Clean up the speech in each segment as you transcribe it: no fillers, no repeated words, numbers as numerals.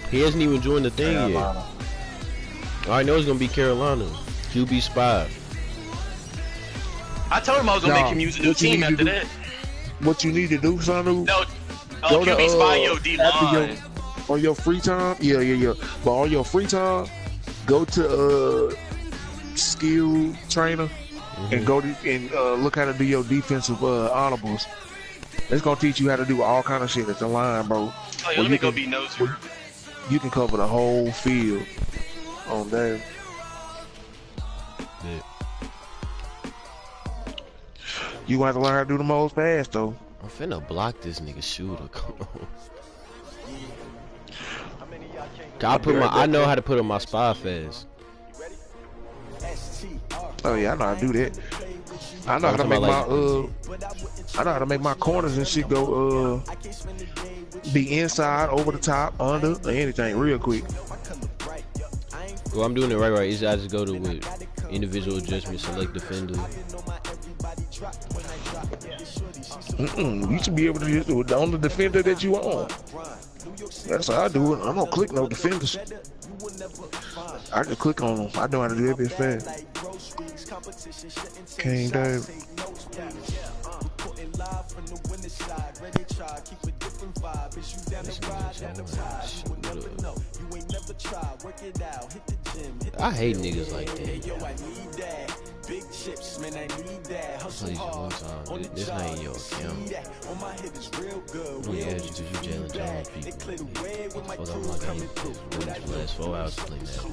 He hasn't even joined the thing Carolina. yet. I know it's gonna be Carolina. QB spy. I told him I was gonna make him use a new team after that. What you need to do, Sanu? No, QB spy your D line. On your free time, yeah. But on your free time, go to skill trainer and go to and look how to do your defensive honorables. It's gonna teach you how to do all kind of shit at the line, bro. Oh, yeah, let me go be nosy. You can cover the whole field on there. Yeah. You gonna have to learn how to do the most fast though. I'm finna block this nigga shooter. Come on. I know how to put on my spy fast. Oh yeah, I know how to do that. I know how to make my I know how to make my corners and shit go be inside, over the top, under, or anything real quick. Well, I'm doing it right. I just go to with individual adjustment, select defender. You should be able to just do it on the defender that you on. That's how I do it. I don't click no defenders. I just click on them. I know how to do that bitch fast. Came down. I hate niggas like that. Big chips, man, I need that. Hustle hard. This ain't your account. On my head is real good. We ask you because you Jalen Jones people. They clear the way with my crew coming through. The last 4 hours to play that.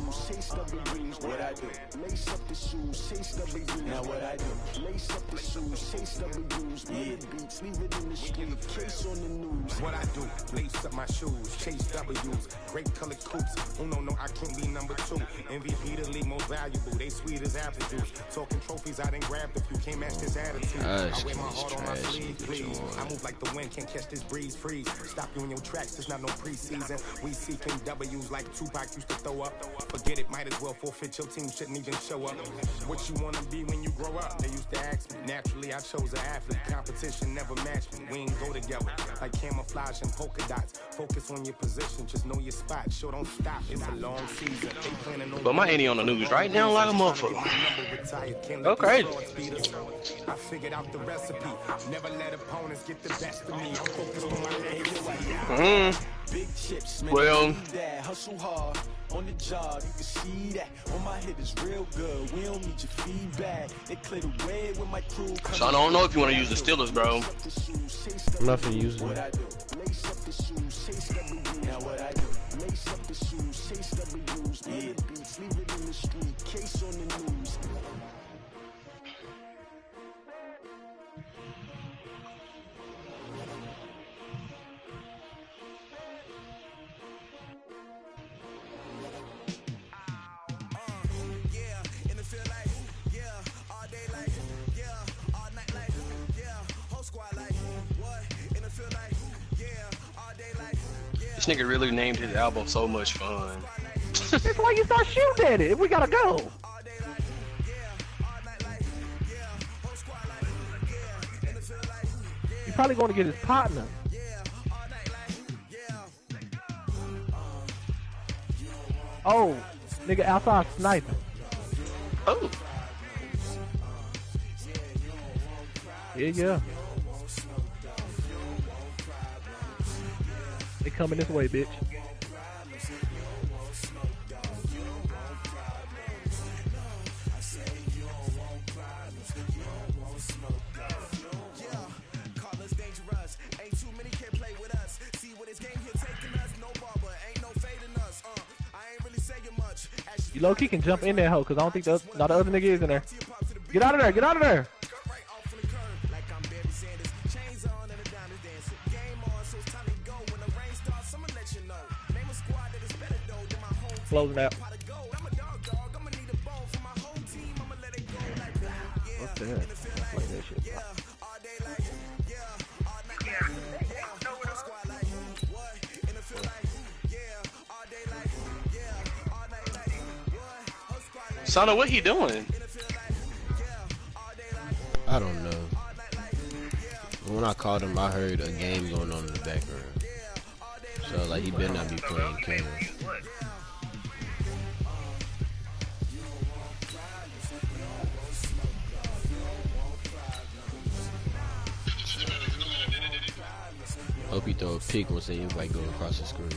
What I do? Lace up the shoes, chase W's. Now what I do? Lace up the shoes, chase W's. Yeah, beats, leave it in the street. Case on the news. What I do? Lace up my shoes, chase W's. Great colored coops. Oh no, I can't be number 2. MVP the league most valuable. They sweet as apple juice. Talking trophies, I didn't grab the few. Can't match this attitude. I wear my heart on my sleeve, please. I move like the wind, can't catch this breeze. Freeze. Stop you in your tracks. There's not no preseason. We seeking W's like Tupac used to throw up. Forget it, might as well forfeit. Your team shouldn't even show up. What you wanna be when you grow up? They used to ask me. Naturally, I chose an athlete. Competition never matched me. We ain't go together like camouflage and polka dots. Focus on your position, just know your spot. Sure, don't stop. It's a long season. But my Annie on the news right now like a motherfucker. Okay. I figured out the recipe. Never let opponents get the best of me. I'm focused on my Well, hustle hard on the job, you can see that. On my head is real good. We don't need your feedback. They clear the way with my crew. so I don't know if you want to use the Steelers, bro. I'm not finna use them. What I do? Lace up the shoes, chase W's. Now what I do? Lace up the shoes, chase W's. Yeah, beats, leave it in the street. Case on the news. This nigga really named his album So Much Fun. That's why you start shooting at it. We gotta go. He's probably going to get his partner. Oh, nigga outside sniping. Oh. Yeah. They coming this way, bitch. You low-key can jump in there, hoe, because I don't think the other nigga is in there. Get out of there, get out of there! Closing out. What the heck? Play that shit. Sana, what he doing? I don't know. When I called him, I heard a game going on in the background. So So like he better not be playing camera. Hope you throw a pick once they invite go across the screen.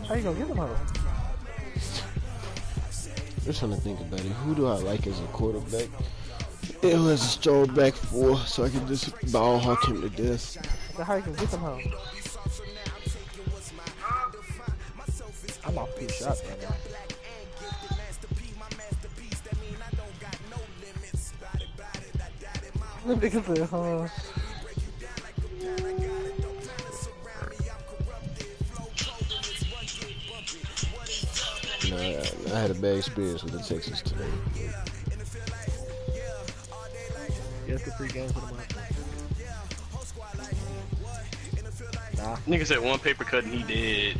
How you gonna get them home? I'm trying to think about it. Who do I like as a quarterback? And who has a strong back four so I can just ball hawk him to death? So how you gonna get them home? I'm off 2 shots right now. Them niggas said, huh? I had a bad experience with the Texans today. Yeah, it's the 3 games for the month. Nah. Nigga said 1 paper cut and he did.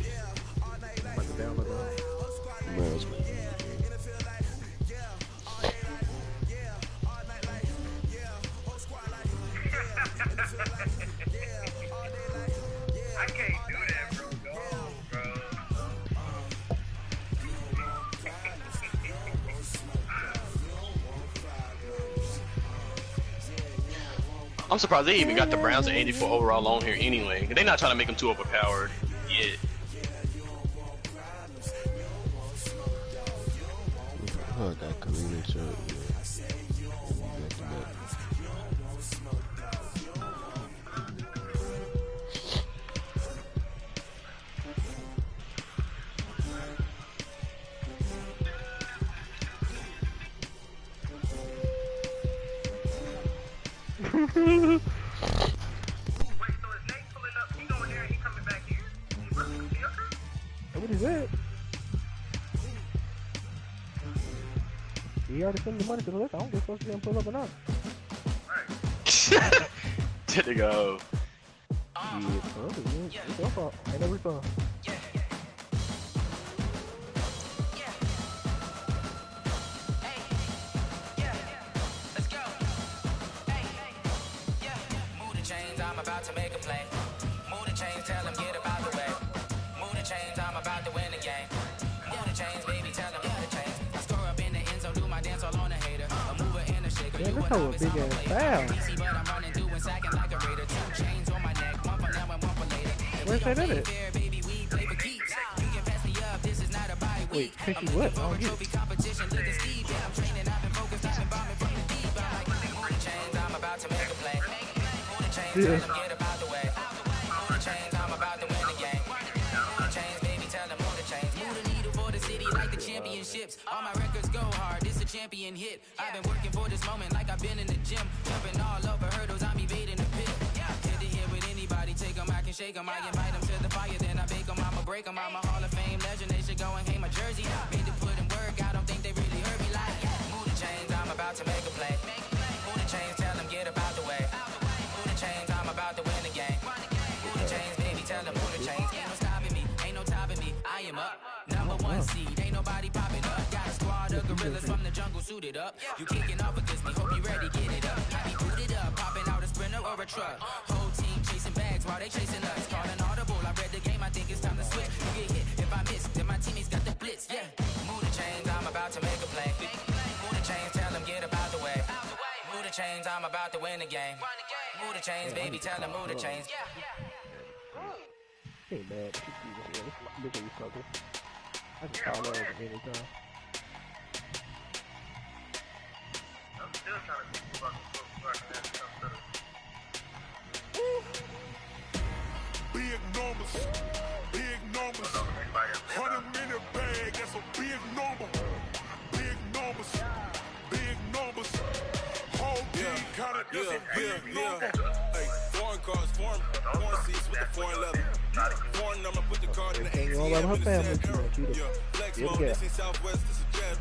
Browns. I can't do that, bro. Go, bro. I'm surprised they even got the Browns at 84 overall on here anyway. They're not trying to make them too overpowered yet. Oh, I got Karina Chubb. Wait, so is Nate pulling up? He going there and he coming back here? What is that? He already sent the money to the list. I don't get supposed to get him pull up or not. Did it go? Yeah, it's your fault. Ain't no refund. I'm about to make a play. Move the chains, tell them get about the way. Move the chains, I'm about to win the game. Move the chains, baby, tell them move the chains. I score up in the end zone, do my dance all on a hater. A mover and a shaker. Yeah, this hoe a big ass foul. Easy, but I'm running through and sacking like a raider. 2 chains on my neck, 1 for now and 1 for later. Where's that in it? Baby, we play for keeps. You can pass me up, this is not a bye week. Wait, pick you what? I don't get it. Competition looking steep. Yeah, I'm training, I've been focused, I've been bombing from the deep. I'm like, move the chains, I'm about to make a play. Move the chains, tell them get about the way. Move the chains, I'm about to win the game. Move the chains, baby, tell them move the chains. Move the needle for the city like the championships. All my records go hard, this a champion hit. I've been working for this moment like I've been in the gym. Jumping all over hurdles, I'm evading the pit. Head to head with anybody, take them, I can shake them. I invite them to the fire, then I bake them, I'ma break them. I'm a Hall of Fame legend, they should go and hang my jersey. Made to put in work, I don't think they really heard me like. Move the chains, I'm about to make a play. Move the chains, tell them get about the way. Move the chains, I'm about to win the game. Move the chains, baby, tell them move the chains. Ain't no stopping me, ain't no topping me. I am up, #1 seed, ain't nobody popping up. Got a squad of gorillas from the jungle suited up. You kicking off against me, hope you ready, get it up. I be booted up, popping out a sprinter or a truck. Whole team chasing bags while they chasing us. Calling audible, I read the game, I think it's time to switch. You get hit, if I miss, then my teammates got the blitz, yeah. Move the chains, I'm about to make a play. Move the chains, tell them get about the way. Move the chains, I'm about to win the game. Move the chains, baby, tell them move the chains. Ain't bad. Look at you sucker. I can call over anytime. I'm still trying to think about the Big numbers, big numbers. 100-minute bag, that's a big number. Big numbers, big numbers. Whole team kinda that's a big number. Hey, foreign cars, foreign seats with the foreign leather. Foreign number, put the card in the ATM with the sad arrow. Yeah, flex mode, this is Southwest, this is jet.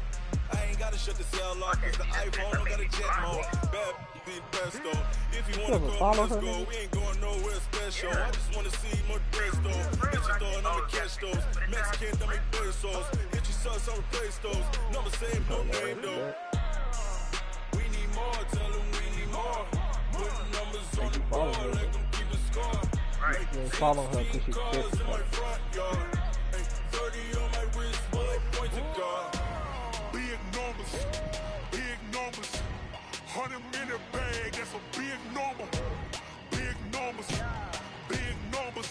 I ain't gotta shut the cell off, cause the iPhone don't got a jet mode. Bad, be best though. If you wanna go, let's go. We ain't going nowhere special. I just wanna see more dress though. Bitches throwing on the cash those. Mexican, don't make pesos. Hit your sauce, I'll replace those. Number same, no name though. We need more, tell them we need more. Put numbers Follow her. Right. You ain't follow her because she's pissed. Big numbers, big numbers. 100-minute bag, that's a big number. Big numbers, big numbers.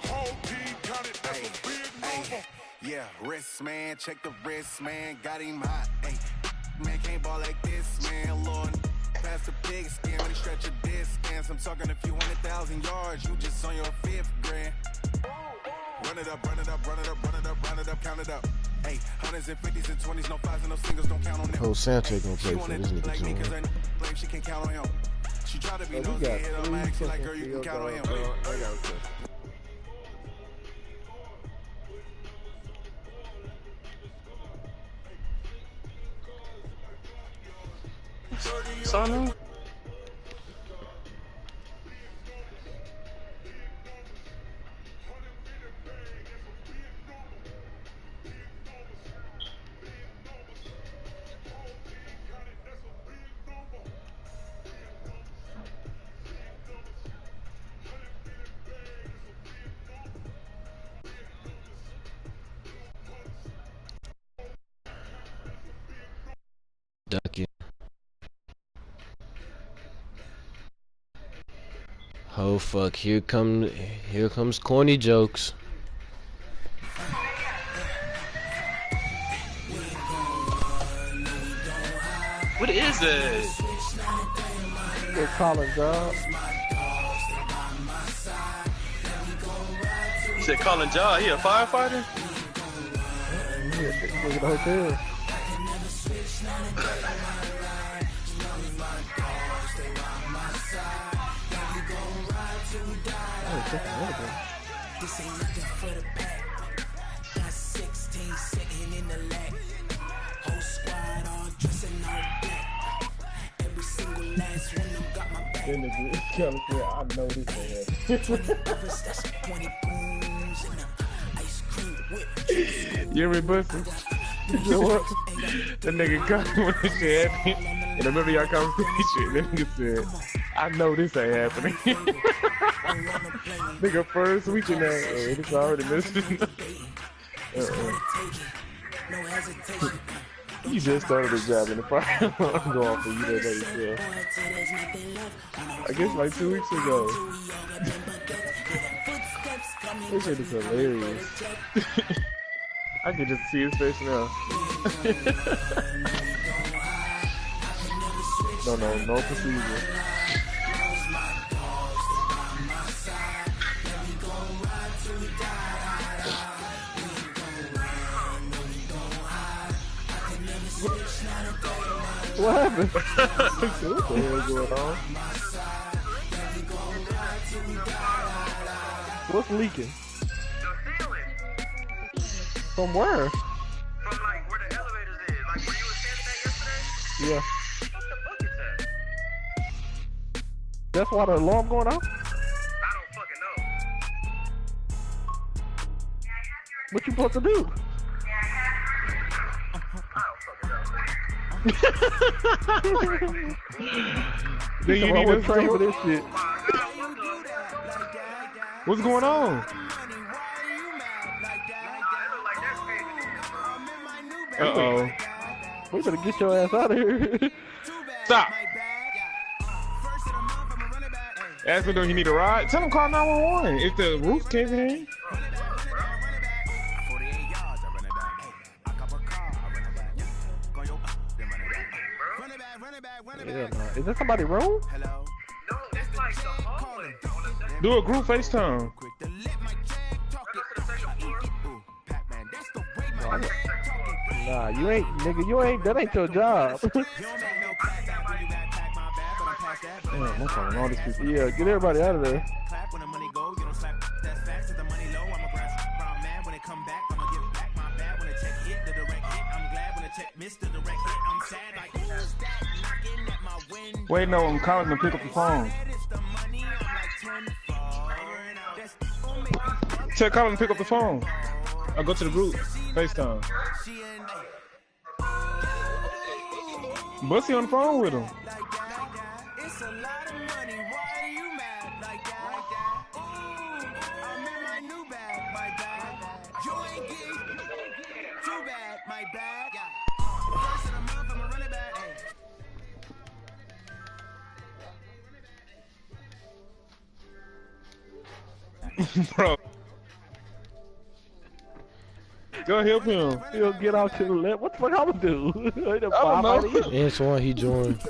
Whole team counted, that's a big number. Yeah, wrist man, check the wrist man, got him hot. Ay, man can't ball like this, man. Lord, past the pig skin when he stretch a distance. I'm talking a few 100,000 yards, you just on your 5th grand. Run it up, run it up, run it up, run it up, run it up, count it up. Hey, 100s and 50s and 20s, no 5s and no singles, don't count on them. Whole soundtrack gonna play for this nigga like me, too. cause her blame, she can't count on him. She try to be nosy, hit on my action like, girl, you can count on him. Sanu? Ducky. Oh fuck, here comes corny jokes. What is it? They're calling job. You said Colin Jaw, he a firefighter? Yeah, look at the hotel. This ain't nothing for the pack. Got 16 sitting in the lag. Whole squad all dressing all black. Every single last one of them got my back. Then nigga, I know this ain't 20 others, that's 20 booms and a ice cream whip. You ever busted? You know what? That nigga come when this shit happened. And I remember y'all conversation. That nigga said, I know this ain't happening. Nigga first week in that, it's already missing. You just started this job in the fire. I'm going for you that day, yeah. I guess like 2 weeks ago. This shit is hilarious. I can just see his face now. No procedure. What happened? What the hell is going on? What's leaking? From where? From like where the elevators is, like where you were standing at yesterday. Yeah. What the fuck is that? That's why the alarm going off? I don't fucking know. What you supposed to do? Then you need us train for this shit. What's going on? Uh-oh. We better get your ass out of here. Stop. Ask him, do he need a ride? Tell him call 911 if the roof caving in. Yeah, nah. Is that somebody's room? No, it's like the hallway. Do a group FaceTime. Nah, you ain't, nigga, you ain't, that ain't your job. Damn, I'm calling all these people. Yeah, get everybody out of there. Wait, no, I'm calling to pick up the phone. Tell Colin to pick up the phone. I'll go to the group. FaceTime. Bussy on the phone with him. Bro. Go help him. He'll get out to the left. What the fuck I'm gonna do? I don't know. Antoine, he joined.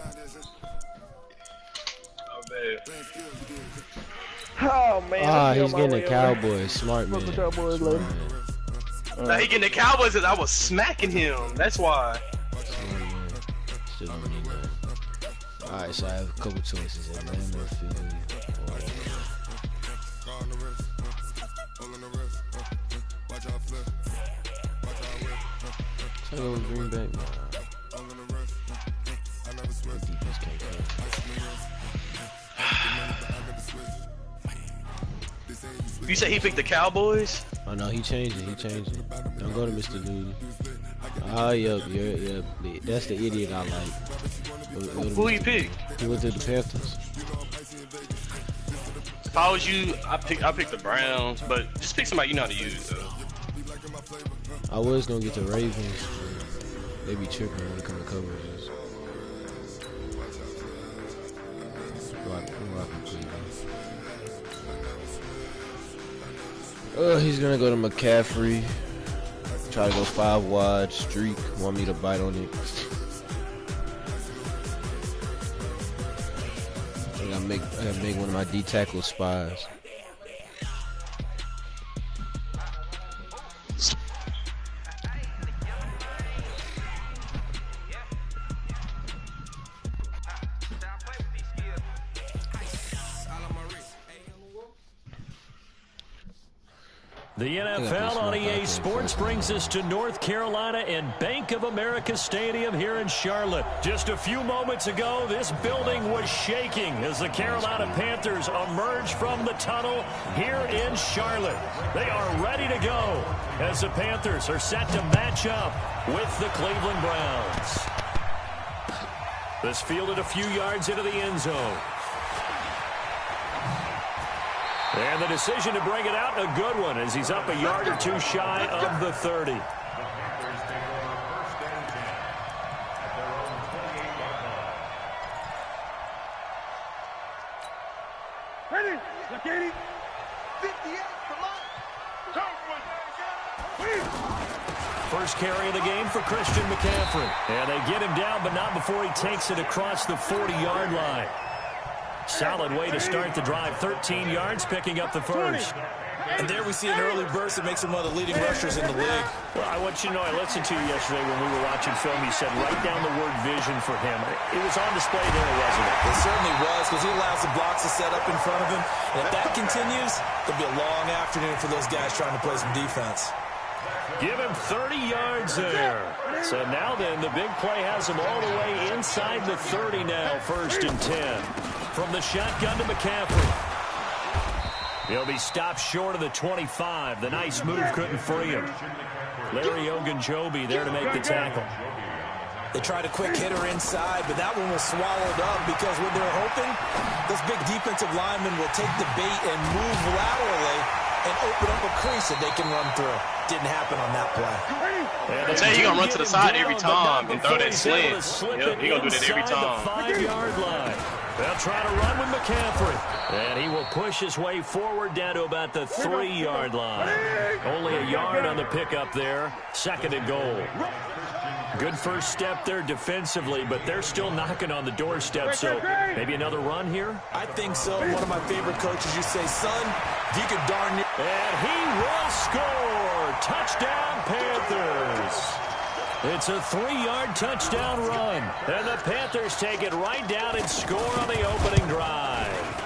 Oh man. Ah, he's getting the Cowboys. Smart man. The Cowboys later. Now he getting the Cowboys because I was smacking him. That's why. Still don't need that. Alright, so I have a couple choices. Atlanta, Philly, or I go with Green Bay. Defense can't cover. You say he picked the Cowboys? Oh no, he changed it. Don't go to Mr. Nudie. Oh, yep. That's the idiot I like. Who he picked? He went to the Panthers. If I was you, I pick the Browns, but just pick somebody you know how to use though. I was gonna get the Ravens. They be tripping when it comes to coverages. He's gonna go to McCaffrey. Try to go 5 wide streak. Want me to bite on it. I gotta make one of my D tackle spies. The NFL on EA Sports brings us to North Carolina and Bank of America Stadium here in Charlotte. Just a few moments ago, this building was shaking as the Carolina Panthers emerged from the tunnel here in Charlotte. They are ready to go as the Panthers are set to match up with the Cleveland Browns. This fielded a few yards into the end zone. And the decision to bring it out, a good one, as he's up a yard or two shy of the 30. Ready? Look, 58, come on. First carry of the game for Christian McCaffrey. And they get him down, but not before he takes it across the 40-yard line. Solid way to start the drive. 13 yards, picking up the first. And there we see an early burst that makes him one of the leading rushers in the league. Well, I want you to know, I listened to you yesterday when we were watching film. You said write down the word vision for him. It was on display there, wasn't it? It certainly was, because he allows the blocks to set up in front of him. And if that continues, there'll be a long afternoon for those guys trying to play some defense. Give him 30 yards there. So now then, the big play has him all the way inside the 30 now, 1st and 10. From the shotgun to McCaffrey. He'll be stopped short of the 25. The nice move couldn't free him. Larry Ogunjobi there to make the tackle. They tried a quick hitter inside, but that one was swallowed up because what they're hoping, this big defensive lineman will take the bait and move laterally and open up a crease that they can run through. Didn't happen on that play. I tell you, he's going to run to the side every time and throw that slant. Yep, he's going to do that every time. 5-yard line. They'll try to run with McCaffrey. And he will push his way forward down to about the 3-yard line. Only a yard on the pickup there. 2nd and goal. Good first step there defensively, but they're still knocking on the doorstep, so maybe another run here? I think so. One of my favorite coaches, you say, son, you could darn near. And he will score. Touchdown, Panthers. It's a 3-yard touchdown run. And the Panthers take it right down and score on the opening drive.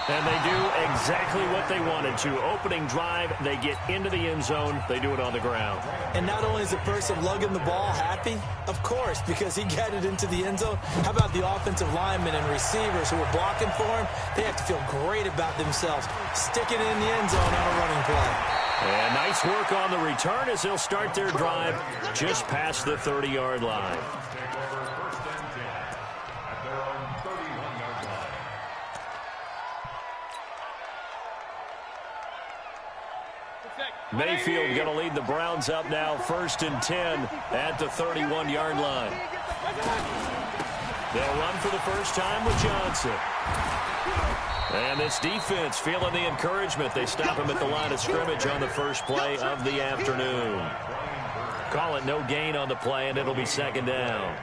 And they do exactly what they wanted to. Opening drive, they get into the end zone. They do it on the ground. And not only is the person lugging the ball happy, of course, because he got it into the end zone. How about the offensive linemen and receivers who are blocking for him? They have to feel great about themselves. Sticking it in the end zone on a running play. And nice work on the return as they'll start their drive just past the 30-yard line. Mayfield going to lead the Browns up now, 1st and 10 at the 31-yard line. They'll run for the first time with Johnson. And this defense feeling the encouragement. They stop him at the line of scrimmage on the first play of the afternoon. Call it no gain on the play, and it'll be second down.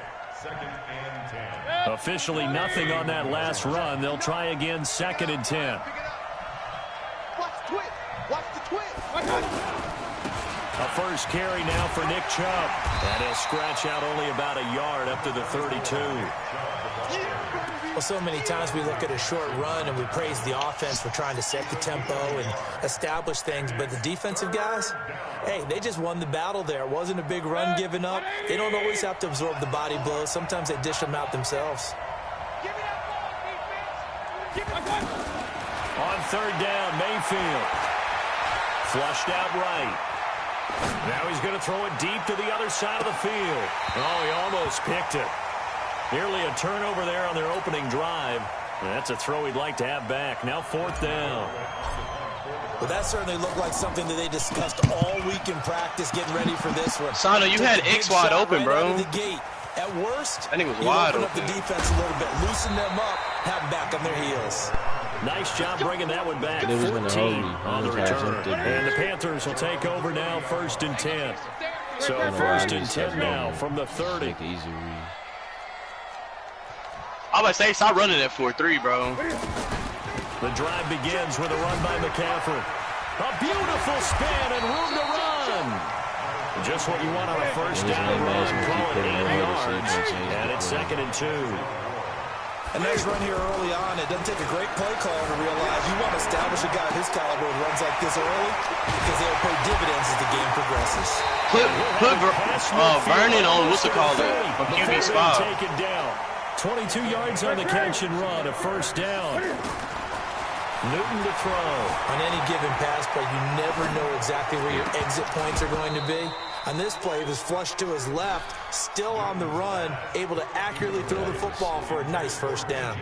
Officially nothing on that last run. They'll try again, 2nd and 10. A first carry now for Nick Chubb. And he'll scratch out only about a yard up to the 32. Well, so many times we look at a short run and we praise the offense for trying to set the tempo and establish things. But the defensive guys, hey, they just won the battle there. It wasn't a big run given up. They don't always have to absorb the body blows. Sometimes they dish them out themselves. On 3rd down, Mayfield. Flushed out right. Now he's going to throw it deep to the other side of the field. Oh, he almost picked it. Nearly a turnover there on their opening drive. That's a throw he'd like to have back. Now 4th down. Well, that certainly looked like something that they discussed all week in practice, getting ready for this one. Sanu, you had X wide open, bro. Out of the gate. At worst, I think it was wide open open. up the defense a little bit, loosen them up, have them back on their heels. Nice job bringing that one back. 14 on the return. And the Panthers will take over now, 1st and 10. So 1st and 10 now from the 30. I was about to say, stop running that 4-3, bro. The drive begins with a run by McCaffrey. A beautiful spin and room to run. Just what you want on a first down run. Call it 8 yards. And it's 2nd and 2. A nice run here early on. It doesn't take a great play caller to realize you want to establish a guy of his caliber who runs like this early because they'll pay dividends as the game progresses. Put Vernon on, what's it called, a QB spot. Take it down. 22 yards on the catch and run, a first down. Newton to throw. On any given pass play, you never know exactly where your exit points are going to be. On this play, it was flushed to his left, still on the run, able to accurately throw the football for a nice first down.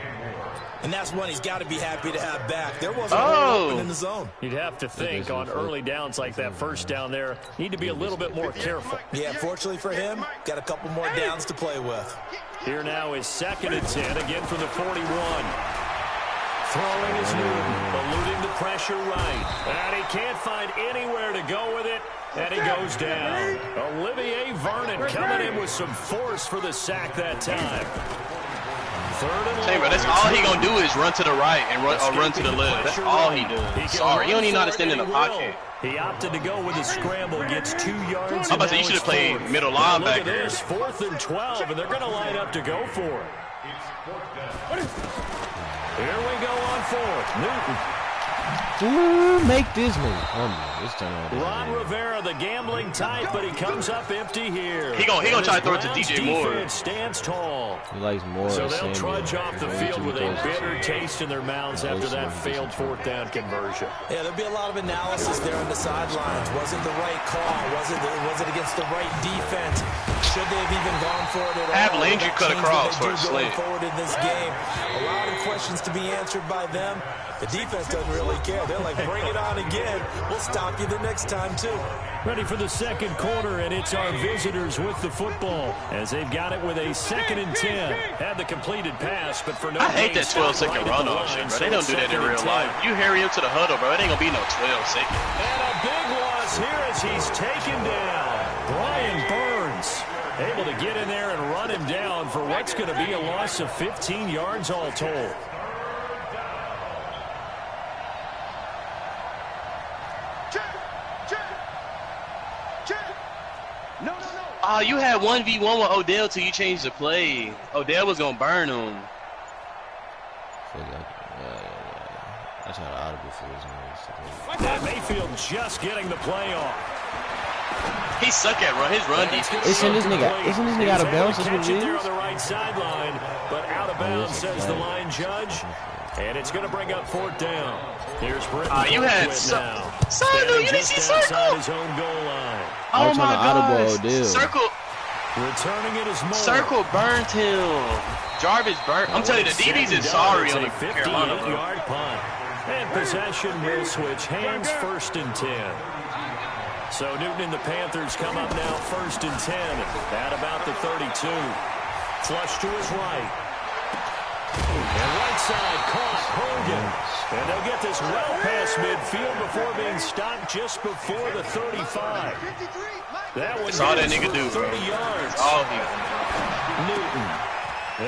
And that's one he's got to be happy to have back. There wasn't a hole open in the zone. You'd have to think on early downs like that first down there, need to be a little bit more careful. Yeah, fortunately for him, got a couple more downs to play with. Here now is 2nd and 10, again from the 41. Throwing is Newton, eluding the pressure right. And he can't find anywhere to go with it, and he goes down. Olivier Vernon coming in with some force for the sack that time. 3rd and long. That's all he gonna do is run to the right and run to the left. That's all he does. Sorry, he don't even know how to stand in the pocket. He opted to go with a scramble, gets 2 yards. I'm about to say, you should have played middle linebacker. Look at this, 4th and 12, and they're going to line up to go for it. Here we go on 4th. Newton. Ooh, make this move. Ron Rivera, the gambling type, but he comes up empty here. He gonna try to throw it to DJ Moore. Stands tall. He likes Moore. So they'll trudge off the field with a bitter taste in their mouths after that failed 4th down conversion. Yeah, there'll be a lot of analysis there on the sidelines. Was it the right call? Was it against the right defense? Should they have even gone for it at all? Have Landry cut across for a slant. Forward in this game, a lot of questions to be answered by them. The defense doesn't really care. They're like, bring it on again. We'll stop you the next time, too. Ready for the 2nd quarter, and it's our visitors with the football as they've got it with a 2nd and 10. Had the completed pass, but for no I hate that 12-second run option, bro. They don't do that in real life. You hurry up to the huddle, bro. It ain't gonna be no 12 seconds. And a big loss here as he's taken down. Brian Burns able to get in there and run him down for what's going to be a loss of 15 yards all told. You had 1v1 with Odell till you changed the play. Odell was gonna burn him. That's how the audible feels. And Mayfield just getting the play off. He suck at run. His run defense. Isn't this nigga out of bounds? That's what it is. There on the right sideline, but out of bounds, says the line judge. And it's going to bring up 4th down. Here's Britton. You had Sanu, you didn't see Circle. His own goal line. Oh my God. Circle. Returning it is Moore. Circle burnt him. Jarvis burnt. I'm telling you, the DBs is sorry on the 58-yard punt. And possession will switch hands, 1st and 10. So Newton and the Panthers come up now 1st and 10 at about the 32. Flush to his right. And right side caught Hogan. And they'll get this well past midfield before being stopped just before the 35. That was all that nigga do, 30 yards. All he Newton.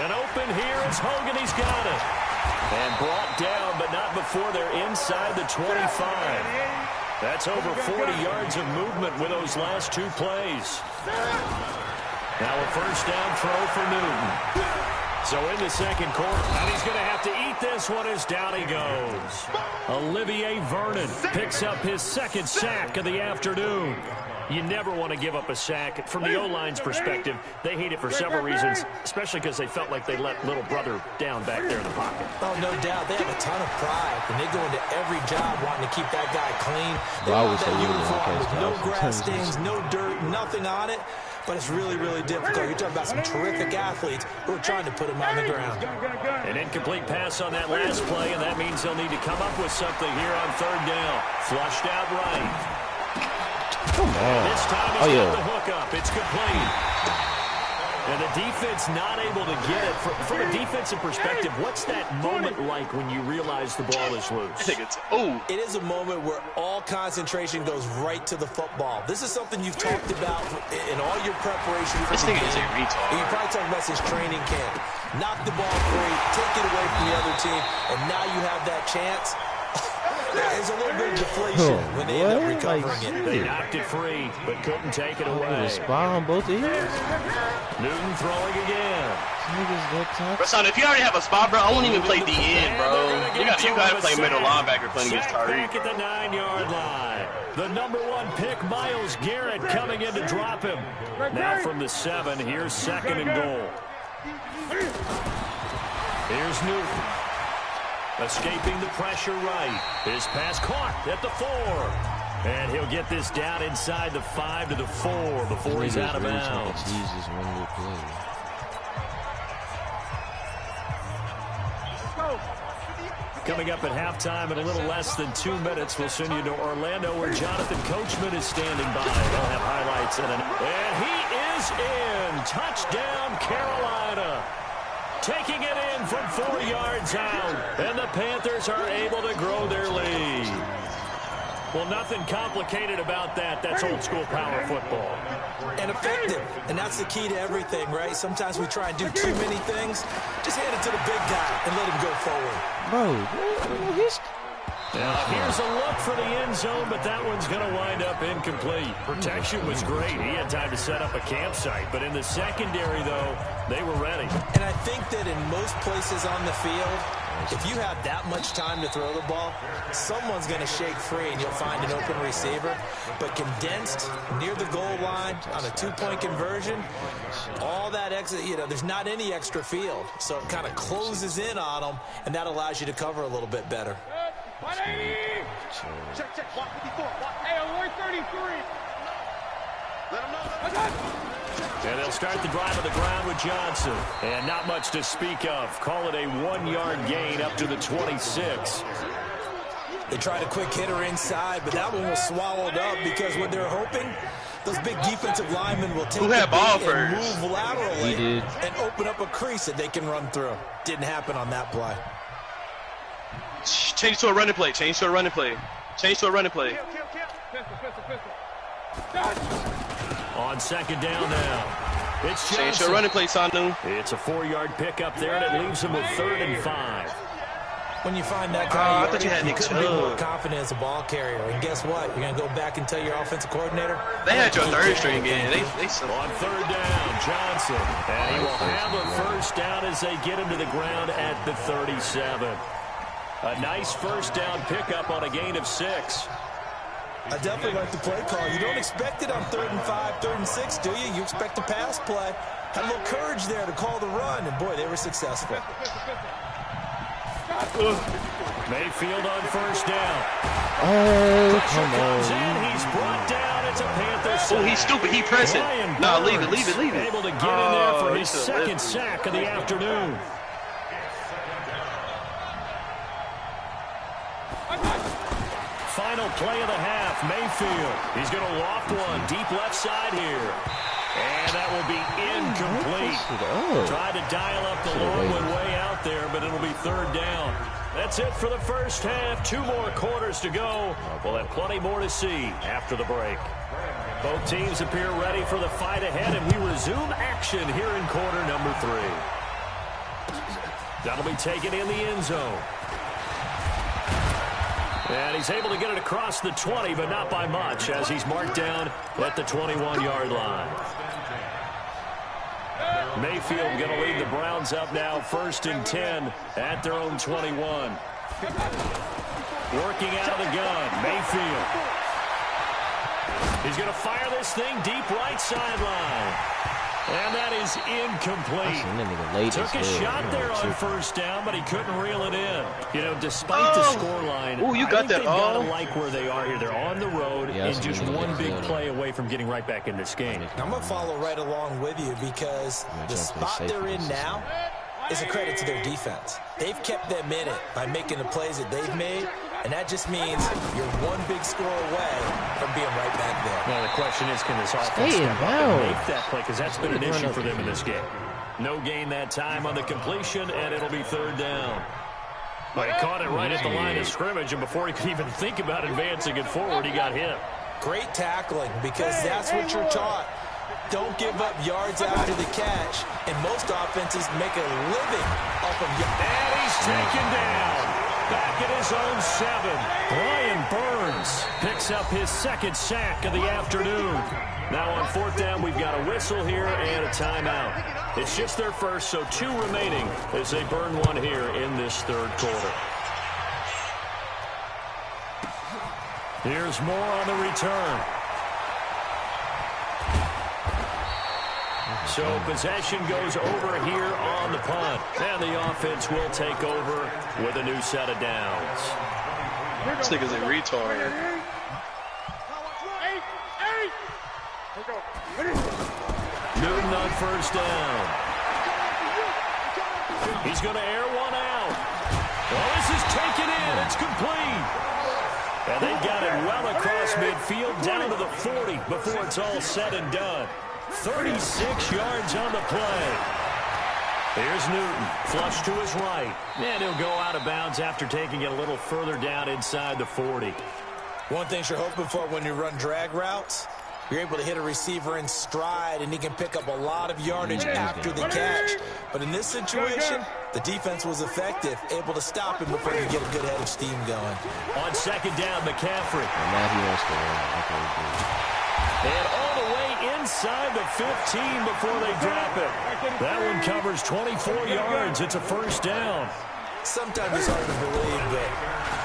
And open here is Hogan. He's got it. And brought down, but not before they're inside the 25. That's over 40 yards of movement with those last two plays. Now a first down throw for Newton. So in the second quarter, and he's going to have to eat this one as down he goes. Olivier Vernon picks up his second sack of the afternoon. You never want to give up a sack. From the O-line's perspective, they hate it for several reasons, especially because they felt like they let little brother down back there in the pocket. Oh, no doubt. They have a ton of pride, and they go into every job wanting to keep that guy clean. They Well, I want would that say uniform with no Casey. grass stains, no dirt, nothing on it. But it's really, really difficult. You're talking about some terrific athletes who are trying to put him on the ground. An incomplete pass on that last play, and that means they'll need to come up with something here on third down. Flushed out right. Come on. This time he's got the hook up. It's complete. And the defense not able to get it. From a defensive perspective, what's that moment like when you realize the ball is loose? I think it's, It is a moment where all concentration goes right to the football. This is something you've talked about in all your preparation for this the nigga is a game. retard. You probably talked about since training camp. Knock the ball free, take it away from the other team, and now you have that chance. There's a little bit of deflation when they end up recovering it. They knocked it free, but couldn't take it away. Spot on both ears. Newton throwing again. Bro, son, if you already have a spot, bro, I won't even play the end, bro. You gotta play middle linebacker playing against Tariq. Back at the 9-yard line. The #1 pick, Myles Garrett, coming in to drop him. Now from the 7, here's second and goal. Here's Newton. Escaping the pressure right. His pass caught at the 4. And he'll get this down inside the 5 to the 4 before he's out of bounds. Coming up at halftime in a little less than 2 minutes, we'll send you to Orlando where Jonathan Coachman is standing by. They'll have highlights and he is in. Touchdown, Carolina. Taking it in from 4 yards out. And the Panthers are able to grow their lead. Well, nothing complicated about that. That's old school power football. And effective. And that's the key to everything, right? Sometimes we try and do too many things. Just hand it to the big guy and let him go forward. Bro, Now, here's a look for the end zone, but that one's going to wind up incomplete. Protection was great. He had time to set up a campsite. But in the secondary, though, they were ready. And I think that in most places on the field, if you have that much time to throw the ball, someone's going to shake free and you'll find an open receiver. But condensed near the goal line on a 2-point conversion, all that extra, there's not any extra field. So it kind of closes in on them, and that allows you to cover a little bit better. 180! Check, 154. Hey, alert 33. Let him know. And they'll start the drive on the ground with Johnson. And not much to speak of. Call it a 1-yard gain up to the 26. They tried a quick hitter inside, but that one was swallowed up because what they're hoping, those big defensive linemen will take the ball and move laterally and open up a crease that they can run through. Didn't happen on that play. Change to a running play. Change to a running play. Change to a running play. On second down now. It's Johnson. Change to a running play, Sanu. It's a 4-yard pickup there, and it leaves him with 3rd and 5. When you find that guy, I thought you had Nick couldn't be more confident as a ball carrier. And guess what? You're going to go back and tell your offensive coordinator? They had your third string in. They on 3rd down, Johnson. And he will have a first down as they get him to the ground at the 37. A nice first down pickup on a gain of 6. I definitely like the play call. You don't expect it on 3rd and 5, 3rd and 6, do you? You expect a pass play. Had a little courage there to call the run, and boy, they were successful. Mayfield on first down. Oh, come on. He's brought down. It's a Panther sack. Oh, he's stupid. He pressed it. No, leave it. Able to get in there for his second sack of the afternoon. Final play of the half, Mayfield. He's going to loft one deep left side here. And that will be incomplete. Tried to dial up the long one way out there, but it'll be third down. That's it for the first half. 2 more quarters to go. We'll have plenty more to see after the break. Both teams appear ready for the fight ahead, and we resume action here in quarter number 3. That'll be taken in the end zone. And he's able to get it across the 20, but not by much, as he's marked down at the 21-yard line. Mayfield going to lead the Browns up now, 1st and 10 at their own 21. Working out of the gun, Mayfield. He's going to fire this thing deep right sideline. And that is incomplete. Took a shot there on first down, but he couldn't reel it in. You know, despite the scoreline, you got that. They've got to like where they are here. They're on the road and just one big play away from getting right back in this game. I'm going to follow right along with you because the spot they're in now is a credit to their defense. They've kept them in it by making the plays that they've made. And that just means you're one big score away from being right back there. Well, the question is, can this offense step up and make that play? Because that's been an issue for them in this game. No gain that time on the completion, and it'll be third down. But he caught it right at the line of scrimmage, and before he could even think about advancing it forward, he got hit. Great tackling, because that's what you're taught. Don't give up yards after the catch, and most offenses make a living off of yards. And he's taken down. Back at his own 7. Brian Burns picks up his 2nd sack of the afternoon. Now on 4th down, we've got a whistle here and a timeout. It's just their first, so 2 remaining as they burn one here in this 3rd quarter. Here's more on the return. So possession goes over here on the punt. And the offense will take over with a new set of downs. This nigga's a retard. Newton on first down. He's going to air one out. Well, this is taken in. It's complete. And they got it well across midfield down to the 40 before it's all said and done. 36 yards on the play. Here's Newton, flush to his right. And he'll go out of bounds after taking it a little further down inside the 40. One thing you're hoping for when you run drag routes, you're able to hit a receiver in stride, and he can pick up a lot of yardage after the catch. But in this situation, the defense was effective, able to stop him before he get a good head of steam going. On 2nd down, McCaffrey. And now he wants to run. And all the way inside the 15 before they drop it. That one covers 24 yards. It's a first down. Sometimes it's hard to believe, but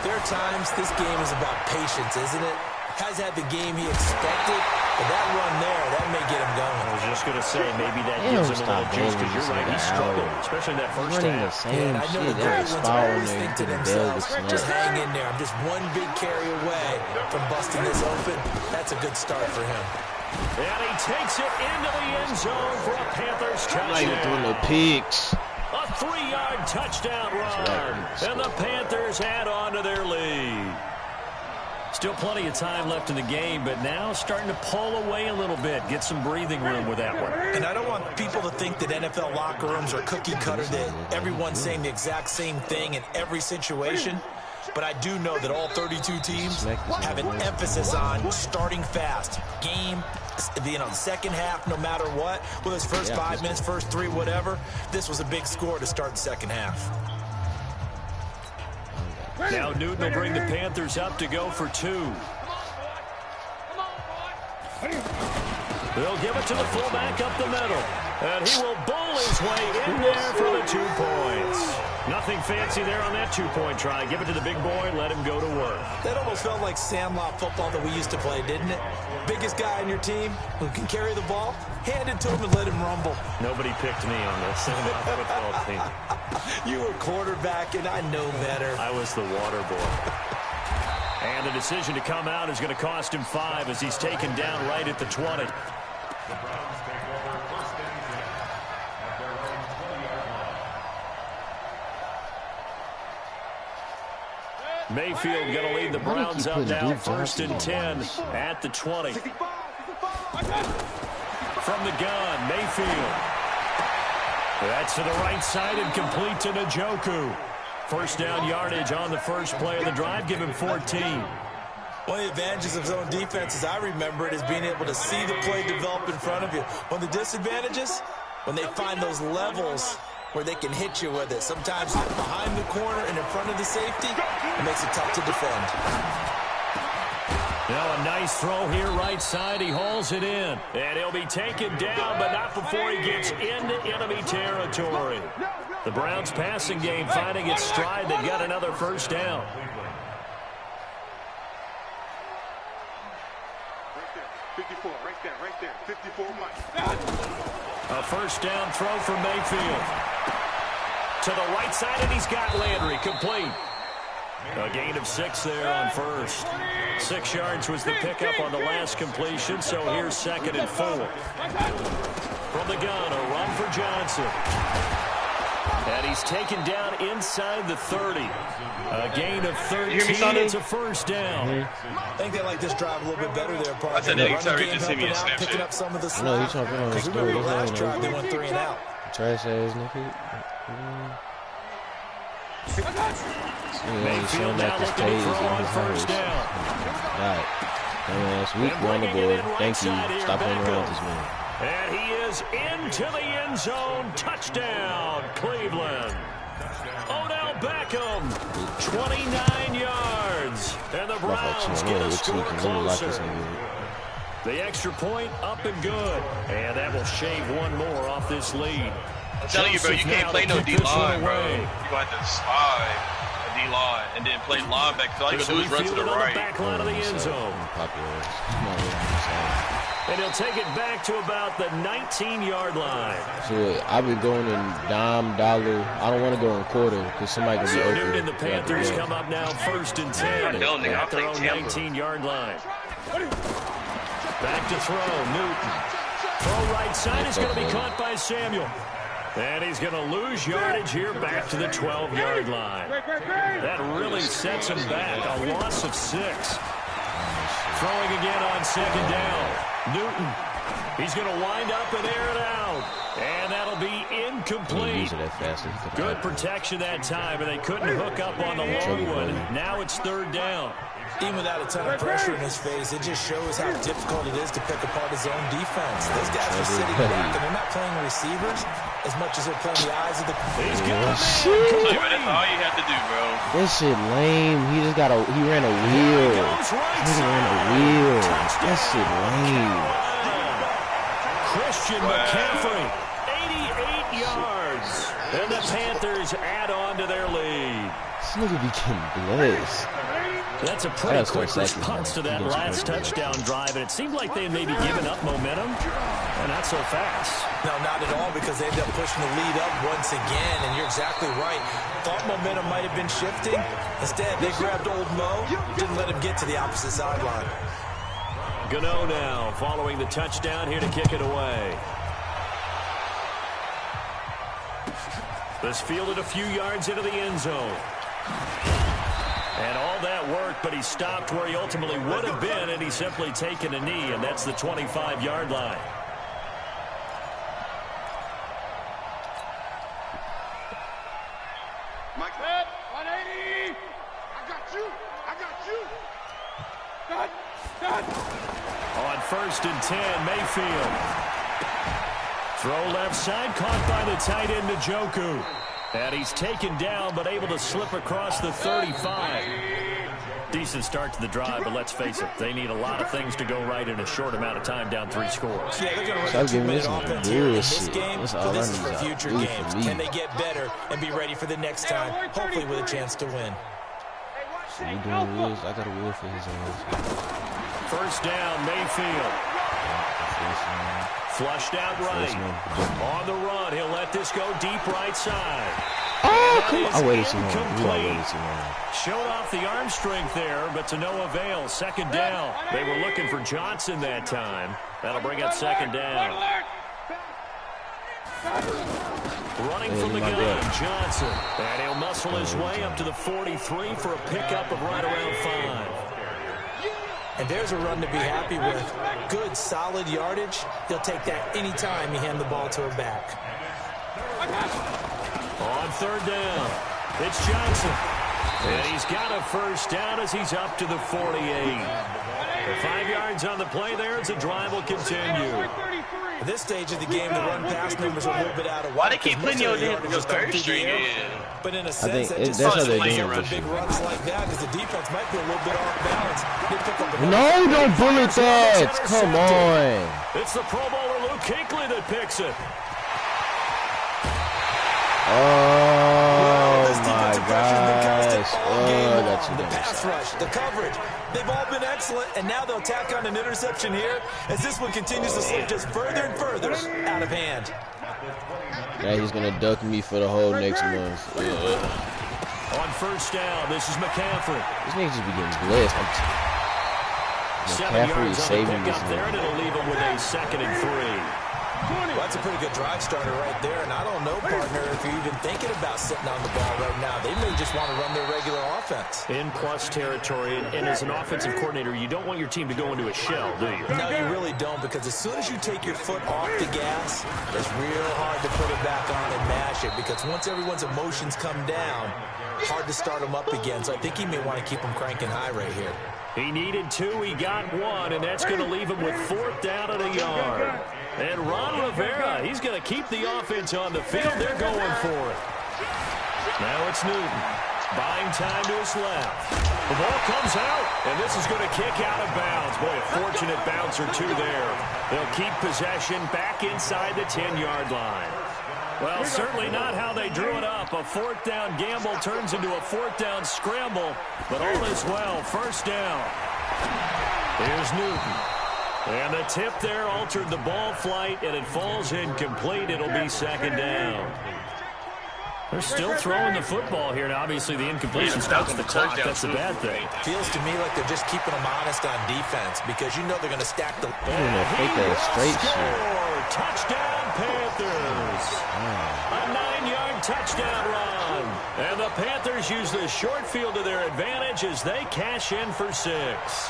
there are times this game is about patience, isn't it? Has had the game he expected, but that run there, that may get him going. I was just going to say, maybe that gives him a little juice, because you're right, he struggled, especially in that first half. And I know the great ones always think to themselves, just hang in there. I'm just one big carry away from busting this open. That's a good start for him. And he takes it into the end zone for a Panthers touchdown. Not even throwing no picks. A 3-yard touchdown run. And the Panthers add on to their lead. Still plenty of time left in the game, but now starting to pull away a little bit, get some breathing room with that one. And I don't want people to think that NFL locker rooms are cookie cutter, that everyone's saying the exact same thing in every situation. But I do know that all 32 teams have an emphasis on starting fast. Game, second half, no matter what. Whether it's first 5 minutes, first 3, whatever. This was a big score to start the second half. Now Newton will bring the Panthers up to go for 2. They'll give it to the fullback up the middle. And he will bowl his way in there for the 2 points. Nothing fancy there on that 2-point try. Give it to the big boy, let him go to work. That almost felt like sandlot football that we used to play, didn't it? Biggest guy on your team who can carry the ball, hand it to him and let him rumble. Nobody picked me on the sandlot football team. You were quarterback, and I know better. I was the water boy. And the decision to come out is going to cost him 5 as he's taken down right at the 20. Mayfield going to lead the Browns up now, 1st and 10 at the 20. from the gun, Mayfield. That's to the right side and complete to Njoku. First down yardage on the first play of the drive. Give him 14. One of the advantages of zone defense, as I remember it, is being able to see the play develop in front of you. One of the disadvantages, when they find those levels where they can hit you with it. Sometimes behind the corner and in front of the safety, it makes it tough to defend. Now a nice throw here right side. He hauls it in. And he'll be taken down, but not before he gets into enemy territory. The Browns passing game finding its stride. They've got another first down. Right there. 54, A first down throw for Mayfield. To the right side, and he's got Landry complete. A gain of 6 there on first. 6 yards was the pickup on the last completion, so here's 2nd and 4. From the gun, a run for Johnson. And he's taken down inside the 30. A gain of 13. It's a first down. I think they like this drive a little bit better there, Paul. I said they just send me a snap picking shit. up some of the slack. No, he's talking on the Because remember story. last drive they went 3 and out. Trash ass nigga. Yeah, he's showing that this page is in his first house. down. Right. Dumbass, weak on the board. Thank you. Stop playing around with this man. And he is into the end zone. Touchdown, Cleveland. Odell Beckham, 29 yards. And the Browns get a score closer. The extra point up and good. And that will shave one more off this lead. I'm telling you, bro, you can't play no D-line, bro. You're going to have to slide a D-line and then play linebacker. All you can do is run to the right. Back line of the end zone. And he'll take it back to about the 19-yard line. So I've been going in dime, dollar. I don't want to go in quarter because somebody can be open. Newton and the Panthers come up now 1st and 10 at their own 19-yard line. Back to throw, Newton. Throw right side is going to be caught by Samuel. And he's going to lose yardage here back to the 12-yard line. That really sets him back. A loss of 6. Throwing again on 2nd down. Newton. He's going to wind up and air it out. And that'll be incomplete. Good protection that time, and they couldn't hook up on the long one. Now it's 3rd down. Even without a ton of pressure in his face, it just shows how difficult it is to pick apart his own defense. Those guys are sitting back, and they're not playing receivers as much as they're playing the eyes of the... He's got That's all you have to do, bro. This shit lame. He just got he ran a wheel. He ran a wheel. That shit lame. Christian McCaffrey, 88 yards. And the Panthers add on to their lead. This nigga be getting blessed. That's a pretty quick response to that last touchdown drive, and it seemed like they may be giving up momentum, and not so fast. No, not at all, because they ended up pushing the lead up once again, and you're exactly right. Thought momentum might have been shifting. Instead, they grabbed old Mo, didn't let him get to the opposite sideline. Gano now, following the touchdown here to kick it away. This fielded a few yards into the end zone. And all that worked, but he stopped where he ultimately would have been, and he's simply taken a knee, and that's the 25-yard line. Mike, 180. I got you. Done. On 1st and 10, Mayfield. Throw left side, caught by the tight end, Njoku. And he's taken down, but able to slip across the 35. Decent start to the drive, but let's face it, they need a lot of things to go right in a short amount of time, down 3 scores. Yeah, they're going to run a 2-minute offense here in this game, but this is for future games. Can they get better and be ready for the next time, hopefully with a chance to win? What he doing wheels? I got a wheel for his ass. First down, Mayfield. Flushed out right. On the run, he'll let this go deep right side. Oh, come on. I waited too long. Showed off the arm strength there, but to no avail. 2nd down. They were looking for Johnson that time. That'll bring up 2nd down. Running from the gun, Johnson. And he'll muscle his way up to the 43 for a pickup of right around 5. And there's a run to be happy with. Good, solid yardage. He'll take that anytime you hand the ball to her back. On third down, it's Johnson. And he's got a first down as he's up to the 48. The 5 yards on the play there as the drive will continue. At this stage of the game, the run-pass numbers are a little bit out of whack. Why they keep putting your third string in? But in a sense, that's how they're doing it. Big runs like that because the defense might be a little bit off balance. No, don't bullet that. Come on. It's the Pro Bowler Luke Kuechly that picks it. Oh, my gosh. Oh, that's the pass rush, the coverage. They've all been excellent, and now they'll tack on an interception here as this one continues to slip just further and further out of hand. Now he's going to duck me for the whole next month. On first down, this is McCaffrey. This nigga just be getting blessed. McCaffrey is saving this there, and it'll leave him with a 2nd and 3. Well, that's a pretty good drive starter right there, and I don't know, partner, if you're even thinking about sitting on the ball right now. They may just want to run their regular offense. In plus territory, and as an offensive coordinator, you don't want your team to go into a shell, do you? No, you really don't, because as soon as you take your foot off the gas, it's real hard to put it back on and mash it, because once everyone's emotions come down, hard to start them up again. So I think he may want to keep them cranking high right here. He needed 2, he got 1, and that's going to leave him with 4th down at a yard. And Ron Rivera, he's going to keep the offense on the field. They're going for it. Now it's Newton, buying time to his left. The ball comes out, and this is going to kick out of bounds. Boy, a fortunate bounce or 2 there. They'll keep possession back inside the 10-yard line. Well, certainly not how they drew it up. A 4th down gamble turns into a 4th down scramble, but all is well. First down. Here's Newton. And the tip there altered the ball flight, and it falls incomplete. It'll be 2nd down. They're still throwing the football here, and obviously the incompletion stops the clock. That's the bad thing. Feels to me like they're just keeping them honest on defense because you know they're going to stack the... They're going to fake that straight shit. Touchdown, Panthers. A 9-yard touchdown run. And the Panthers use the short field to their advantage as they cash in for 6.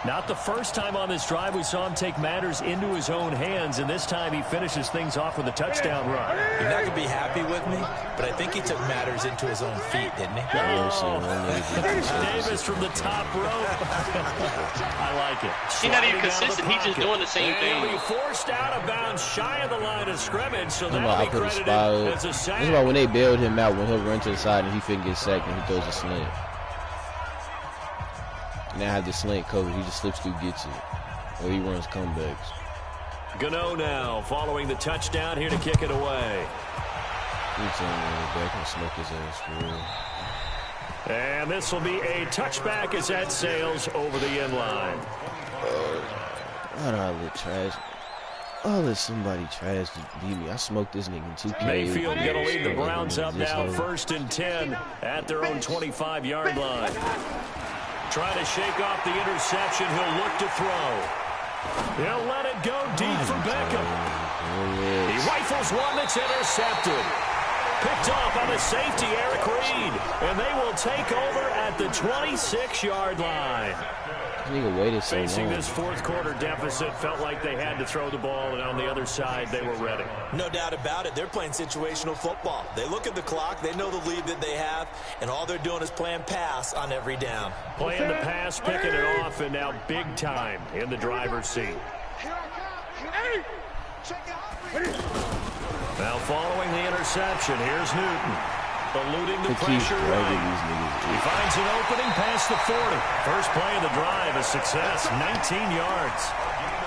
Not the first time on this drive we saw him take matters into his own hands, and this time he finishes things off with a touchdown run. You're not going to be happy with me, but I think he took matters into his own feet, didn't he? Davis from the top rope. I like it. He's not even consistent. He's just doing the same thing. He'll be forced out of bounds shy of the line of scrimmage, so that'll be credited as a sack. This is why when they bailed him out, when he'll run to the side and he finna get sacked and he throws a slant. Now have the slant cover. He just slips through, gets it. Or he runs comebacks. Gano now following the touchdown here to kick it away. He's on the back and smoke his ass for real. And this will be a touchback as that sails over the end line. Why do I look trash? Oh, let somebody trash to beat me. I smoked this nigga in 2K. Mayfield going to lead the Browns up now, 1st and 10 at their own 25-yard line. Trying to shake off the interception. He'll look to throw. He'll let it go deep for Beckham. He rifles one that's intercepted. Picked off on the safety, Eric Reed. And they will take over at the 26-yard line. Facing this 4th quarter deficit, felt like they had to throw the ball, and on the other side, they were ready. No doubt about it. They're playing situational football. They look at the clock, they know the lead that they have, and all they're doing is playing pass on every down. Playing the pass, picking it off, and now big time in the driver's seat. Now following the interception, here's Newton. Eluding the pressure right. He finds an opening past the 40. First play of the drive, a success, 19 yards.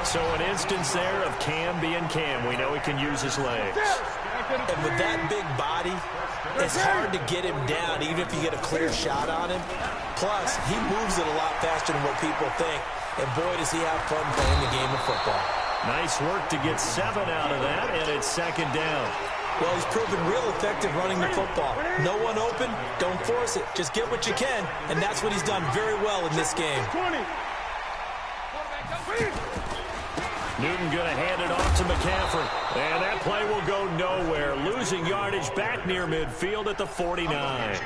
So an instance there of Cam being Cam. We know he can use his legs. And with that big body, it's hard to get him down, even if you get a clear shot on him. Plus, he moves it a lot faster than what people think. And boy, does he have fun playing the game of football. Nice work to get 7 out of that, and it's 2nd down. Well, he's proven real effective running the football. No one open, don't force it. Just get what you can, and that's what he's done very well in this game. Newton going to hand it off to McCaffrey. And that play will go nowhere. Losing yardage back near midfield at the 49.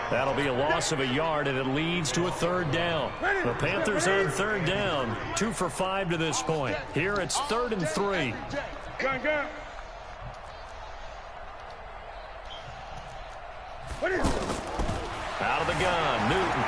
That'll be a loss of a yard, and it leads to a 3rd down. The Panthers on 3rd down, 2 for 5 to this point. Here it's 3rd and 3. Out of the gun, Newton.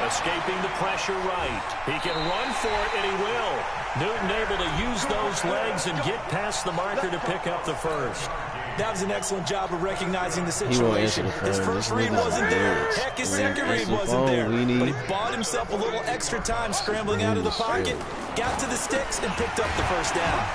Escaping the pressure right. He can run for it, and he will. Newton able to use those legs and get past the marker to pick up the first. That was an excellent job of recognizing the situation. His first read wasn't there. Heck, his second read wasn't there. But he bought himself a little extra time scrambling out of the pocket, got to the sticks, and picked up the first down.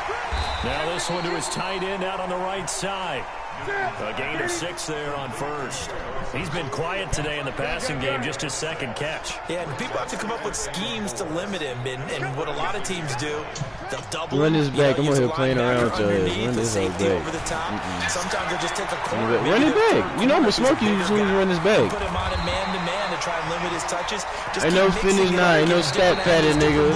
Now this one to his tight end out on the right side. A gain of 6 there on first. He's been quiet today in the passing game, just his 2nd catch. Yeah, and people have to come up with schemes to limit him, and what a lot of teams do, they'll double run this back. I'm over here playing around with your ass. Run this back. Over the top. Sometimes they'll just take a corner. Run it back. You know I'm going to smoke you as soon as you run this back. Put him on a man-to-man to try and limit his touches. Just ain't no finish now. Ain't no stat padded, nigga.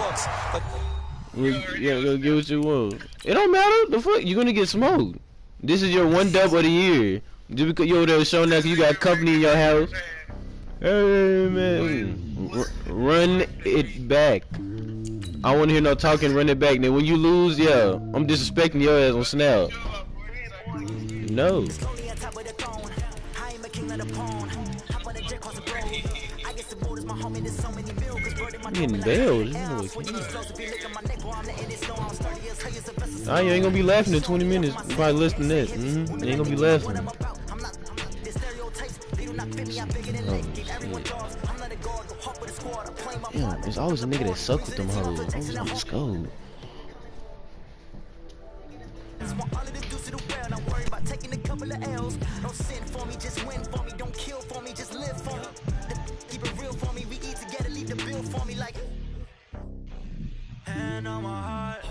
Yeah, go get what you want. It don't matter. The fuck? You're going to get smoked. This is your 1 dub of the year. Just because you over there showing that you got company in your house. Hey, man. Run it back. I don't want to hear no talking. Run it back. Then when you lose, yeah, I'm disrespecting your ass on Snap. No. I'm getting bailed. Nah, you ain't gonna be laughing in 20 minutes. Probably less than that. You ain't gonna be laughing. Oh, yeah, there's always a nigga that suck with them hoes. Always on the scope. Hand on my heart,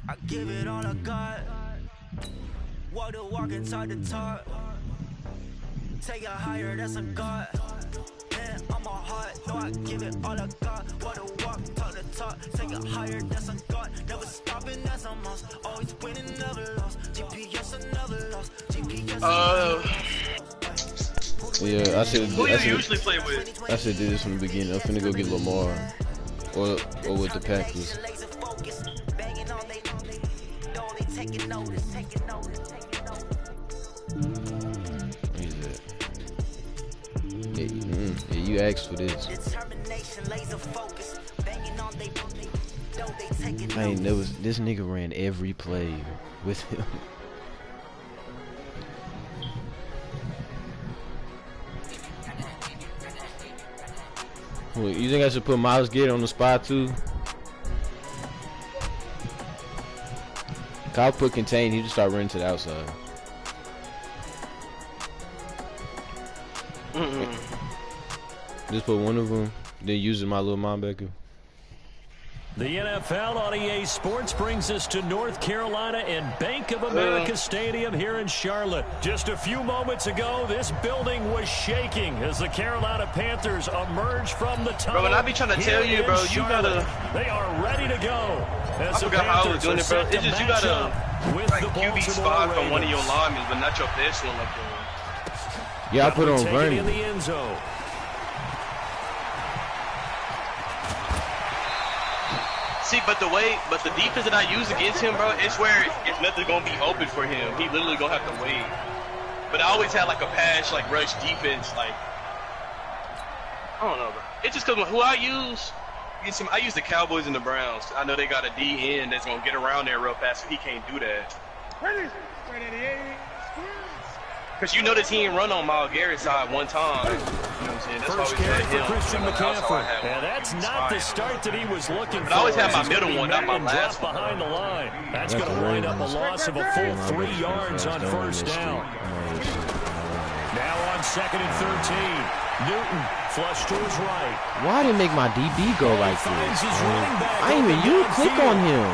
I give it all I got. Walk the walk inside the talk. Take it higher, that's a God. Hand on my heart, no, I give it all I got. Walk the walk, talk the talk. Take it higher, that's a God. Never stopping, that's a must. Always winning, never lost. GPS, I never lost. GPS, yeah, I should. Who you usually play with? I should do this from the beginning. I'm finna go get Lamar, or with the Packers. Yeah, you asked for this. I ain't never. This nigga ran every play with him. Wait, you think I should put Miles Garrett on the spot too? I'll put contain. He just start running to the outside. Just put one of them, then using my little linebacker. The NFL on EA Sports brings us to North Carolina and Bank of America Stadium here in Charlotte. Just a few moments ago, this building was shaking as the Carolina Panthers emerge from the tunnel. Bro, when I be trying to tell you, bro, you gotta... They are ready to go. I forgot how I was doing it, bro. It's just you gotta, like, QB spot from one of your linemen, but not your best one like that. Yeah, I put on Vernon. In the end zone. See, but the defense that I use against him, bro, it's where it's nothing gonna be open for him. He literally gonna have to wait. But I always had like a pass, like rush defense, like I don't know, bro. It's just cause who I use against him, I use the Cowboys and the Browns. I know they got a D end that's gonna get around there real fast, so he can't do that. Cause you notice he ain't run on Myles Garrett's side one time. You know what I'm saying? That's First carry for Christian McCaffrey. Yeah, that's not the start that he was looking for. But I always have my middle one, not my last one. Behind the line. That's going to wind up a loss of a full 3 yards on first down. Now on 2nd and 13. Newton flush to his right. Why did make my DB go like this? I ain't even you click on him.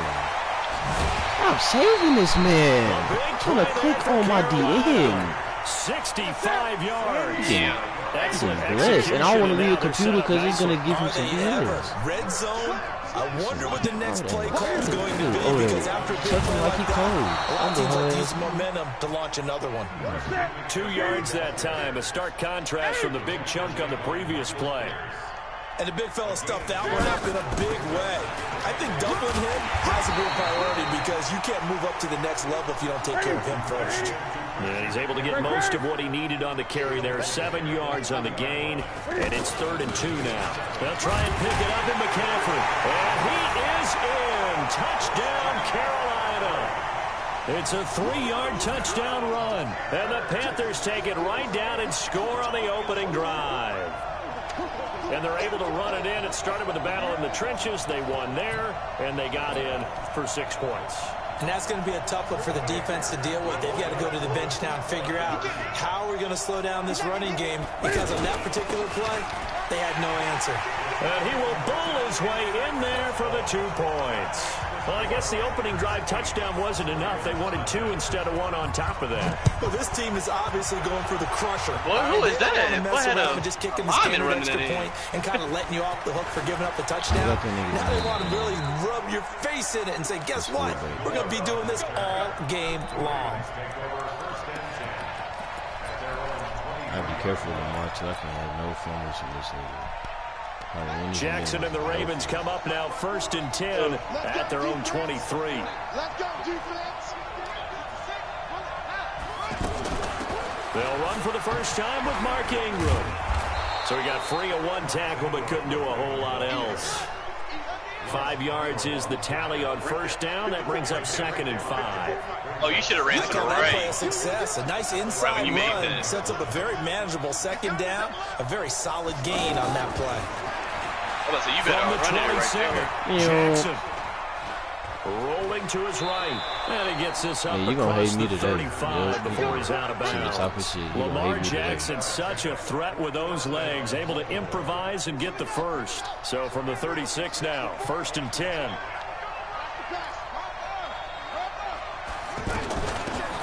I'm saving this man. I'm trying to click on my DN. 65 yards. Yeah. That's blessed. And I don't want to read a computer because he's going to give him some DNs. Red zone, I wonder what the next play call is going to be, because after a big play like that, a lot of teams like to use momentum to launch another one. 2 yards that time, a stark contrast from the big chunk on the previous play. And the big fella stuffed that one up in a big way. I think doubling him has to be a priority, because you can't move up to the next level if you don't take care of him first. And he's able to get most of what he needed on the carry there. 7 yards on the gain, and it's 3rd and 2 now. They'll try and pick it up in McCaffrey. And he is in. Touchdown, Carolina. It's a 3-yard touchdown run. And the Panthers take it right down and score on the opening drive. And they're able to run it in. It started with a battle in the trenches. They won there, and they got in for 6 points. And that's going to be a tough one for the defense to deal with. They've got to go to the bench now and figure out how we're going to slow down this running game, because on that particular play, they had no answer. And he will bowl his way in there for the 2 points. Well, I guess the opening drive touchdown wasn't enough. They wanted 2 instead of 1 on top of that. Well, this team is obviously going for the crusher. Well, who is that? Mess around and just kicking the standard extra point and kind of letting you off the hook for giving up the touchdown. Now they want to really rub your face in it and say, guess what? We're going to be doing this all game long. I'd be careful with Lamar till I can have no fumbles in this area. Jackson and the Ravens come up now 1st and 10 at their own 23. They'll run for the first time with Mark Ingram. So he got free of 1 tackle but couldn't do a whole lot else. 5 yards is the tally on 1st down. That brings up 2nd and 5. Oh, you should have ran to the right. Play a success. A nice inside run sets up a very manageable 2nd down. A very solid gain on that play. So you better from the 27, right Jackson rolling to his right, and he gets this up across the 35 before he's out of bounds. Lamar Jackson, such a threat with those legs, able to improvise and get the first. So from the 36 now, 1st and 10.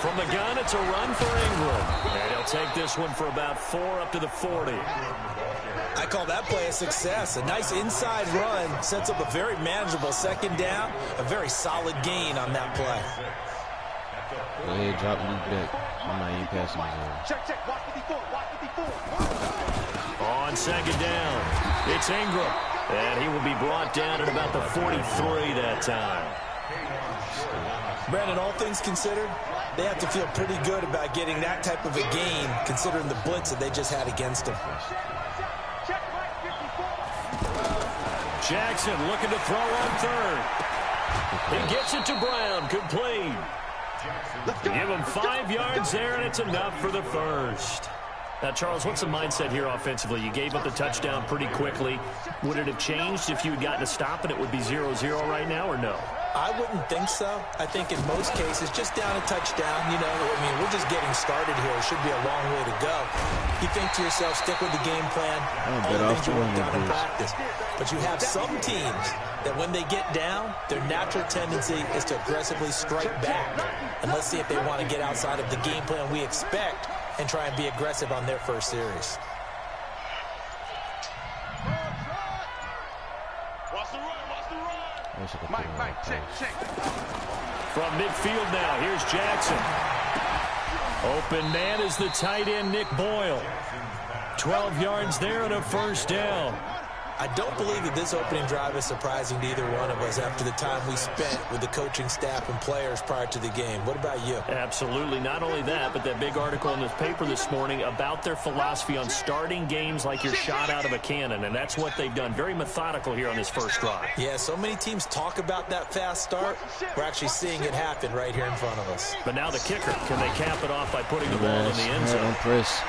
From the gun, it's a run for Ingram, and he'll take this one for about 4 up to the 40. I call that play a success. A nice inside run sets up a very manageable 2nd down. A very solid gain on that play. Go ahead, drop Luke back. I'm not even passing his on 2nd down, it's Ingram. And he will be brought down at about the 43 that time. Brandon, all things considered, they have to feel pretty good about getting that type of a gain, considering the blitz that they just had against them. Jackson looking to throw on 3rd. He gets it to Brown, complete. Give him 5 yards there, and it's enough for the first. Now, Charles, what's the mindset here offensively? You gave up the touchdown pretty quickly. Would it have changed if you had gotten a stop and it would be 0-0 right now, or no? I wouldn't think so. I think in most cases, just down a touchdown, you know, I mean, we're just getting started here. It should be a long way to go. You think to yourself, stick with the game plan, all the things you worked on in practice. But you have some teams that when they get down, their natural tendency is to aggressively strike back. And let's see if they want to get outside of the game plan we expect and try and be aggressive on their first series. Mike, check. From midfield now, here's Jackson. Open man is the tight end, Nick Boyle. 12 yards there and a 1st down. I don't believe that this opening drive is surprising to either one of us after the time we spent with the coaching staff and players prior to the game. What about you? Absolutely. Not only that, but that big article in the paper this morning about their philosophy on starting games like you're shot out of a cannon, and that's what they've done. Very methodical here on this first drive. Yeah, so many teams talk about that fast start. We're actually seeing it happen right here in front of us. But now the kicker. Can they cap it off by putting the ball in the end zone? Press.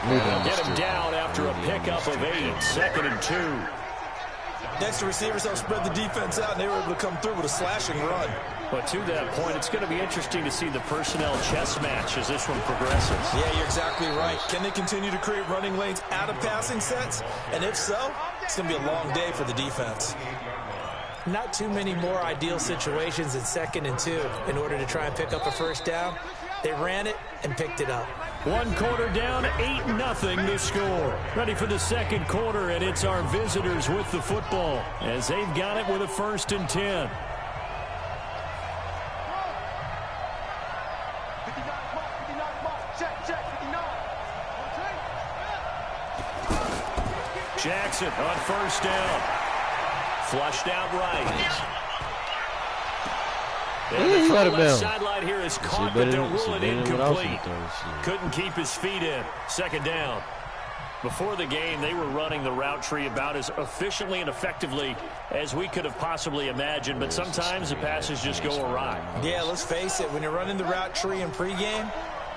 They'll get him down after a pickup of 8. 2nd and 2. Next, the receivers helped spread the defense out, and they were able to come through with a slashing run. But to that point, it's going to be interesting to see the personnel chess match as this one progresses. Yeah, you're exactly right. Can they continue to create running lanes out of passing sets? And if so, it's going to be a long day for the defense. Not too many more ideal situations in 2nd and 2 in order to try and pick up a 1st down. They ran it, and picked it up. 1 quarter down, 8-0 to score. Ready for the second quarter, and it's our visitors with the football as they've got it with a 1st and 10. Jackson on 1st down. Flushed out right. Yeah, he let it down. Sideline here is caught, but they'll rule it incomplete. Couldn't keep his feet in. 2nd down. Before the game, they were running the route tree about as efficiently and effectively as we could have possibly imagined, but sometimes the passes just go awry. Yeah, let's face it. When you're running the route tree in pregame,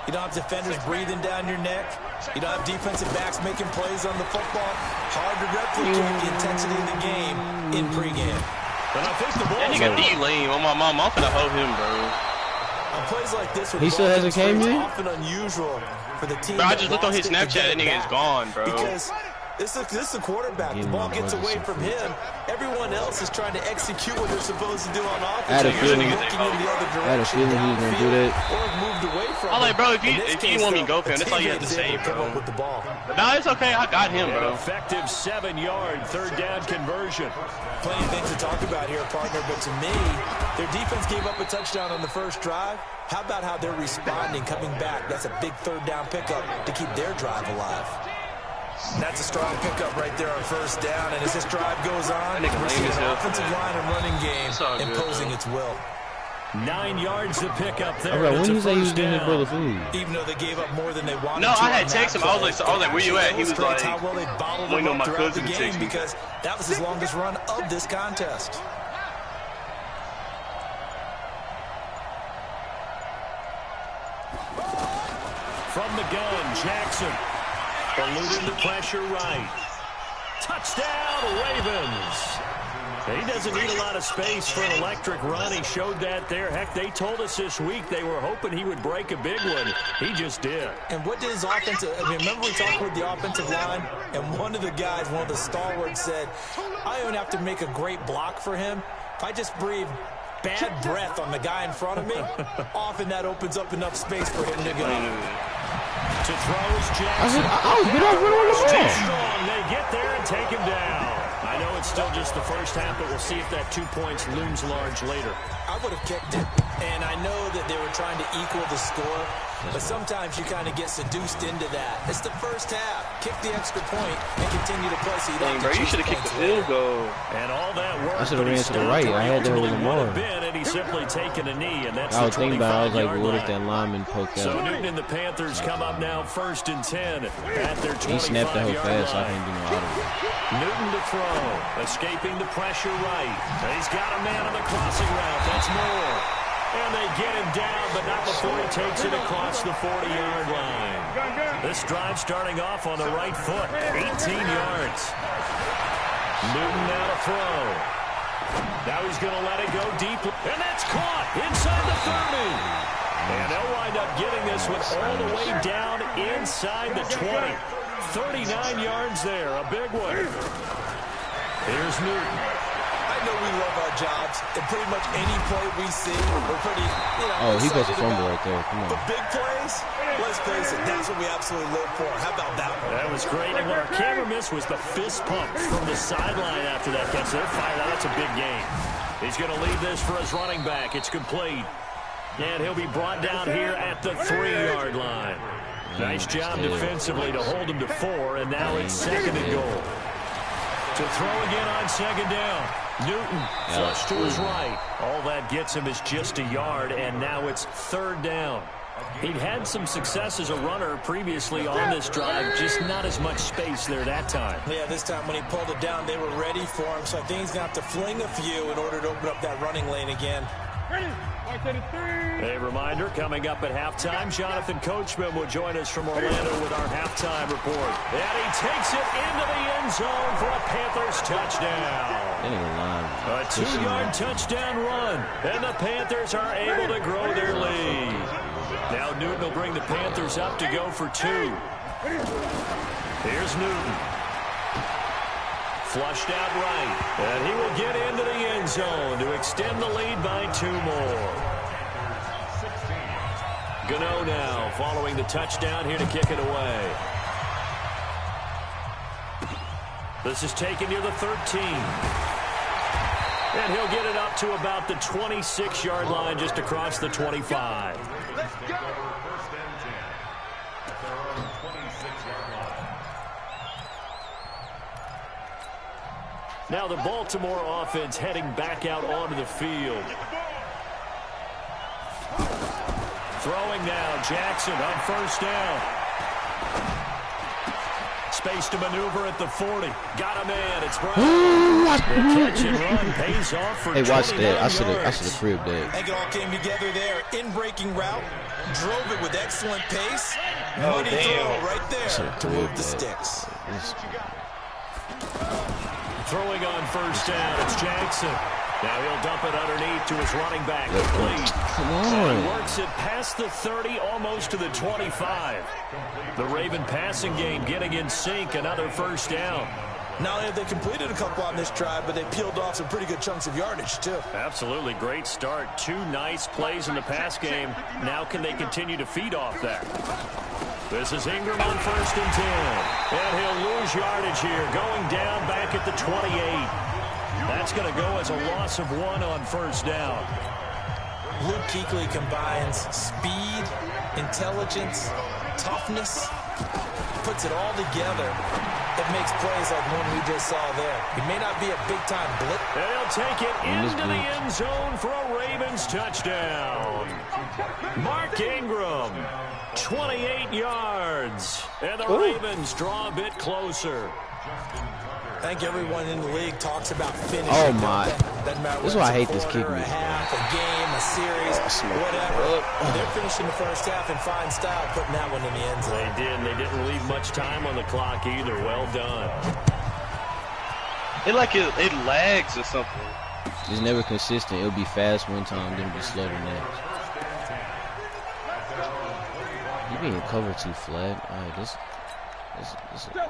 you don't have defenders breathing down your neck. You don't have defensive backs making plays on the football. Hard to replicate the intensity of the game in pregame. But I think the ball. That nigga D-Lane on my mom. I'm finna hold him, bro. On plays like this, he still hasn't came yet. Often unusual for the team. Bro, I just looked on his Snapchat. That nigga is gone, bro. Because this is a quarterback. The ball gets away from him. Everyone else is trying to execute what they're supposed to do on offense. I had a feeling he was gonna do that. Or moved away from I'm like, bro, if you want me to go for him, that's all you have to say, bro. With the ball. Nah, it's okay. I got him, bro. Effective 7-yard 3rd down conversion. Plenty of things to talk about here, partner, but to me, their defense gave up a touchdown on the first drive. How about how they're responding, coming back? That's a big 3rd down pickup to keep their drive alive. That's a strong pickup right there on 1st down, and as this drive goes on, we're seeing an offensive line and running game imposing its will. 9 yards to pick up there. Right, when you say he was getting his brother food? Even though they gave up more than they wanted to. No, I had texted him. I was like, where you at? He was like, how well they bottled him up throughout the game because that was his longest run of this contest. From the gun, Jackson. Eluding the pressure right. Touchdown, Ravens. He doesn't need a lot of space for an electric run. He showed that there. Heck, they told us this week they were hoping he would break a big one. He just did. And what did his offensive, I mean, remember we talked with the offensive line, and one of the guys, one of the stalwarts said, I don't even have to make a great block for him. If I just breathe bad breath on the guy in front of me, often that opens up enough space for him to go. To throw is Jackson. Too strong. They get there and take him down. I know it's still just the first half, but we'll see if that 2 points looms large later. I would have kicked it, and I know that they were trying to equal the score, but sometimes you kind of get seduced into that. It's the first half. Kick the extra point and continue to play so you don't have to you should have kicked the field goal. And all that work. I should have ran to the right. I had that a little more. And he's simply taken a knee, and that's I was thinking about it. I was like, well, what if that lineman poked out? So Newton and the Panthers come up now 1st and 10 at their 25-yard line. He snapped that whole fast, so I can't do no auto. Newton to throw, escaping the pressure right. He's got a man on the crossing route. That's Moore. And they get him down, but not before he takes it across the 40-yard line. This drive starting off on the right foot, 18 yards. Newton now to throw. Now he's going to let it go deep, and that's caught inside the 30. And they'll wind up getting this one all the way down inside the 20. 39 yards there, a big one. Here's Newton. I know we love our jobs, and pretty much any play we see, we're pretty, Oh, he goes a fumble right there. Come on. The big plays, let's face it, that's what we absolutely live for. How about that one? That was great. And what our camera missed was the fist pump from the sideline after that catch. They're fired out. That's a big game. He's going to lead this for his running back. It's complete. And he'll be brought down here at the 3-yard line. Nice job defensively to hold him to 4, and now it's 2nd and goal. To throw again on 2nd down. Newton flush to his right. All that gets him is just a yard, and now it's 3rd down. He'd had some success as a runner previously on this drive, just not as much space there that time. Yeah, this time when he pulled it down, they were ready for him, so I think he's going to have to fling a few in order to open up that running lane again. A reminder, coming up at halftime, Jonathan Coachman will join us from Orlando with our halftime report. And he takes it into the end zone for a Panthers touchdown. A 2-yard touchdown run, and the Panthers are able to grow their lead. Now Newton will bring the Panthers up to go for 2. Here's Newton. Flushed out right, and he will get into the end zone to extend the lead by 2 more. Gano now following the touchdown here to kick it away. This is taken near the 13. And he'll get it up to about the 26-yard line just across the 25. Let's go. Now the Baltimore offense heading back out onto the field. Throwing now, Jackson on first down. Space to maneuver at the 40. Got him in. It's Brown. The catch and run pays off for 29 watch that. I should yards. have cribbed that. I think it all came together there. In breaking route, drove it with excellent pace. Money throw right there to move the sticks. Throwing on first down, it's Jackson. Now he'll dump it underneath to his running back. Complete. Come And on. works it past the 30, almost to the 25. The Raven passing game getting in sync, another first down. Not only have they completed a couple on this drive, but they peeled off some pretty good chunks of yardage, too. Absolutely great start. 2 nice plays in the pass game. Now can they continue to feed off that? This is Ingram on first and 10. And he'll lose yardage here, going down back at the 28. That's going to go as a loss of 1 on first down. Luke Kuechly combines speed, intelligence, toughness, puts it all together. It makes plays like one we just saw there. He may not be a big-time blitz. And he'll take it into the end zone for a Ravens touchdown. Mark Ingram, 28 yards. And the Ravens draw a bit closer. I think everyone in the league talks about finishing. Oh my! Doesn't matter This is whether why I it's hate this quarter, kicking. a half, a game, a series, whatever. They're finishing the first half in fine style, putting that one in the end zone. They did, and they didn't leave much time on the clock either. Well done. It like it lags or something. It's never consistent. It'll be fast one time, then it'll be slow the next. You being covered too flat. All right, this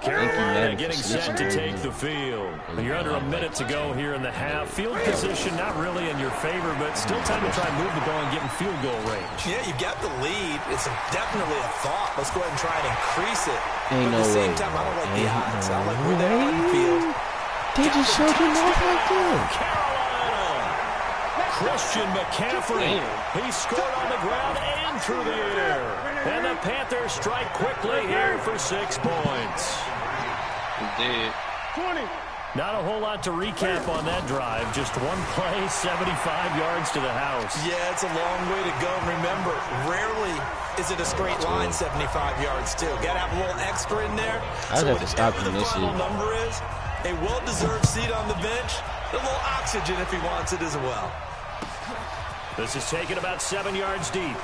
Carolina getting set to take the field. You're under a minute to go here in the half. Field position not really in your favor, but still time to try and move the ball and get in field goal range. Yeah, you got the lead. It's definitely a thought. Let's go ahead and try and increase it. Ain't but at no the same way. time, I don't like the Ain't odds. no I like where they're on the field. They just showed him off like that. Christian McCaffrey. He scored on the ground and through the air. And the Panthers strike quickly here for 6 points. Indeed. 20. Not a whole lot to recap on that drive. Just one play, 75 yards to the house. Yeah, it's a long way to go. Remember, rarely is it a straight line 75 yards, too. Got to have a little extra in there. I'd have to stop whatever him the this final year. number is, a well-deserved seat on the bench, a little oxygen if he wants it as well. This is taken about 7 yards deep.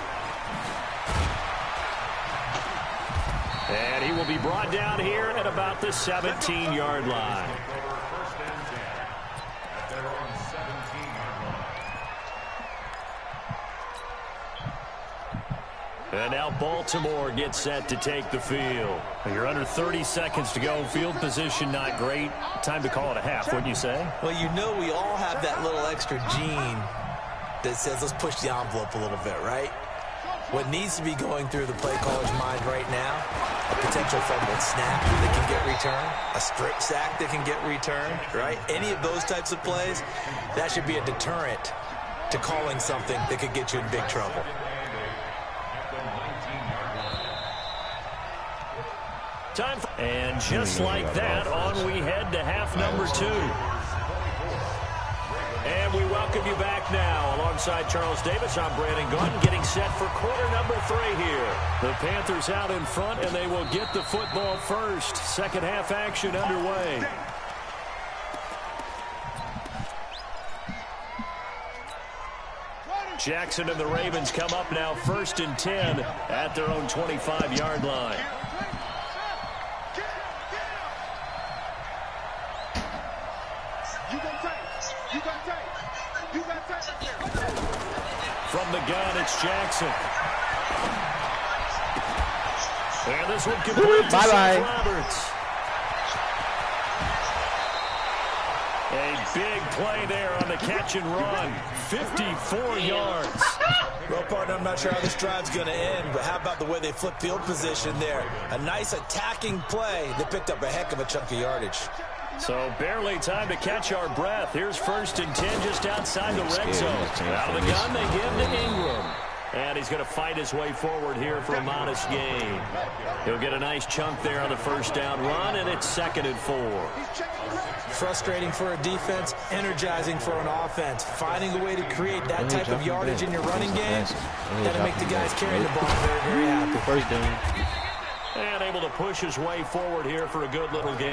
And he will be brought down here at about the 17-yard line. And now Baltimore gets set to take the field. You're under 30 seconds to go. Field position not great. Time to call it a half, wouldn't you say? Well, you know we all have that little extra gene that says let's push the envelope a little bit, right? What needs to be going through the play caller's mind right now, a potential fumbled snap that can get returned, a strip sack that can get returned, right? Any of those types of plays, that should be a deterrent to calling something that could get you in big trouble. And just like that, on we head to half number 2. And we welcome you back now. Alongside Charles Davis, I'm Brandon Gunn, getting set for quarter number 3 here. The Panthers out in front, and they will get the football first. Second half action underway. Jackson and the Ravens come up now 1st and 10 at their own 25-yard line. From the gun, it's Jackson. And this one complete to Seth Roberts. A big play there on the catch and run. 54 yards. Well, partner, I'm not sure how this drive's going to end, but how about the way they flip field position there? A nice attacking play. They picked up a heck of a chunk of yardage. So barely time to catch our breath. Here's 1st and 10 just outside the red zone. Out of the gun, they give to Ingram. And he's going to fight his way forward here for a modest gain. He'll get a nice chunk there on the 1st down run, and it's 2nd and 4. Frustrating for a defense, energizing for an offense. Finding a way to create that type of yardage in your running game, that'll make the guys carrying the ball very, very happy. 1st down. And able to push his way forward here for a good little gain.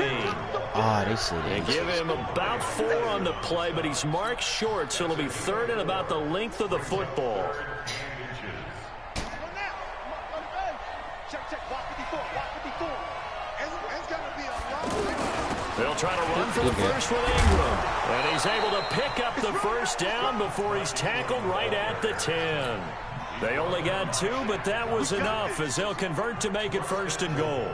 They said they give him about 4 on the play, but he's marked short, so it'll be 3rd and about the length of the football. They'll try to run for the first with Ingram. And he's able to pick up the 1st down before he's tackled right at the 10. They only got 2, but that was enough as they'll convert to make it 1st and goal.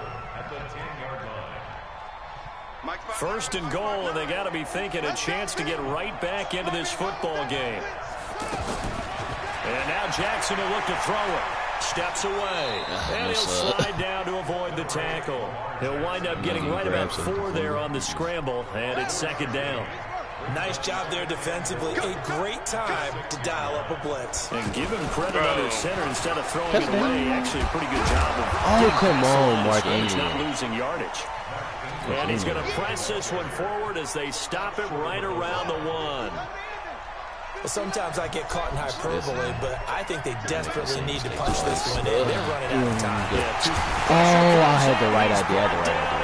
1st and goal, and they got to be thinking a chance to get right back into this football game. And now Jackson will look to throw it. Steps away, and he'll slide down to avoid the tackle. He'll wind up getting right about 4 there on the scramble, and it's 2nd down. Nice job there defensively. A great time to dial up a blitz. And give him credit under center instead of throwing it away. Actually, a pretty good job of come on, Mark Ingram. Not losing yardage. And he's going to press this one forward as they stop it right around the 1. Sometimes I get caught in hyperbole, but I think they desperately need to punch this one in. They're running out of time. I had the right idea.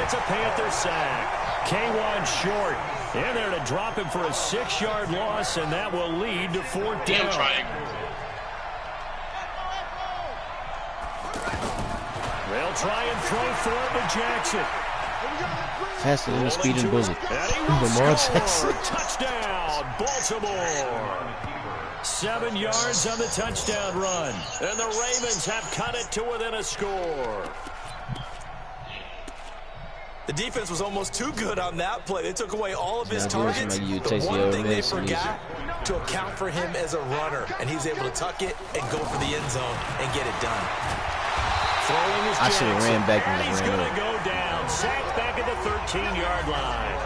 It's a Panther sack. K1 short. And there to drop him for a 6-yard loss, and that will lead to 4th down. They'll try and throw for it to Jackson. Faster than the speeding bullet. Lamar Jackson. Touchdown, Baltimore. 7 yards on the touchdown run. And the Ravens have cut it to within a score. The defense was almost too good on that play. They took away all of his targets. But one thing they forgot, to account for him as a runner. And he's able to tuck it and go for the end zone and get it done. I should have ran back in the He's going to go down. Sacked back at the 13-yard line.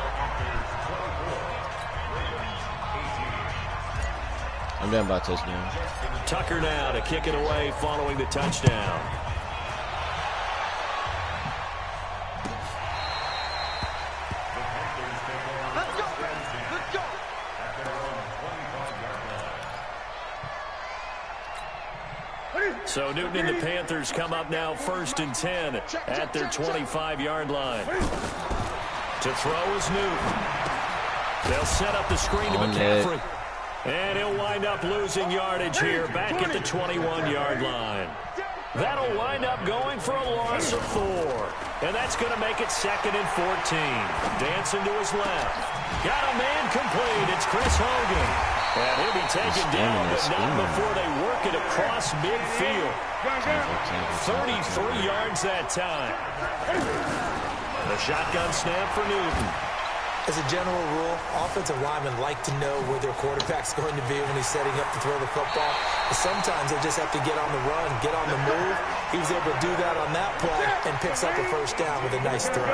I'm done by touchdown. Tucker now to kick it away following the touchdown. So Newton and the Panthers come up now 1st and 10 at their 25-yard line. To throw is Newton. They'll set up the screen to McCaffrey. And he'll wind up losing yardage here back at the 21-yard line. That'll wind up going for a loss of 4. And that's going to make it 2nd and 14. Dancing to his left. Got a man complete. It's Chris Hogan. And he'll be taken down, but not before they work it across midfield. 33 yards that time. The shotgun snap for Newton. As a general rule, offensive linemen like to know where their quarterback's going to be when he's setting up to throw the football. But sometimes they just have to get on the run, get on the move. He was able to do that on that play and picks up a 1st down with a nice throw.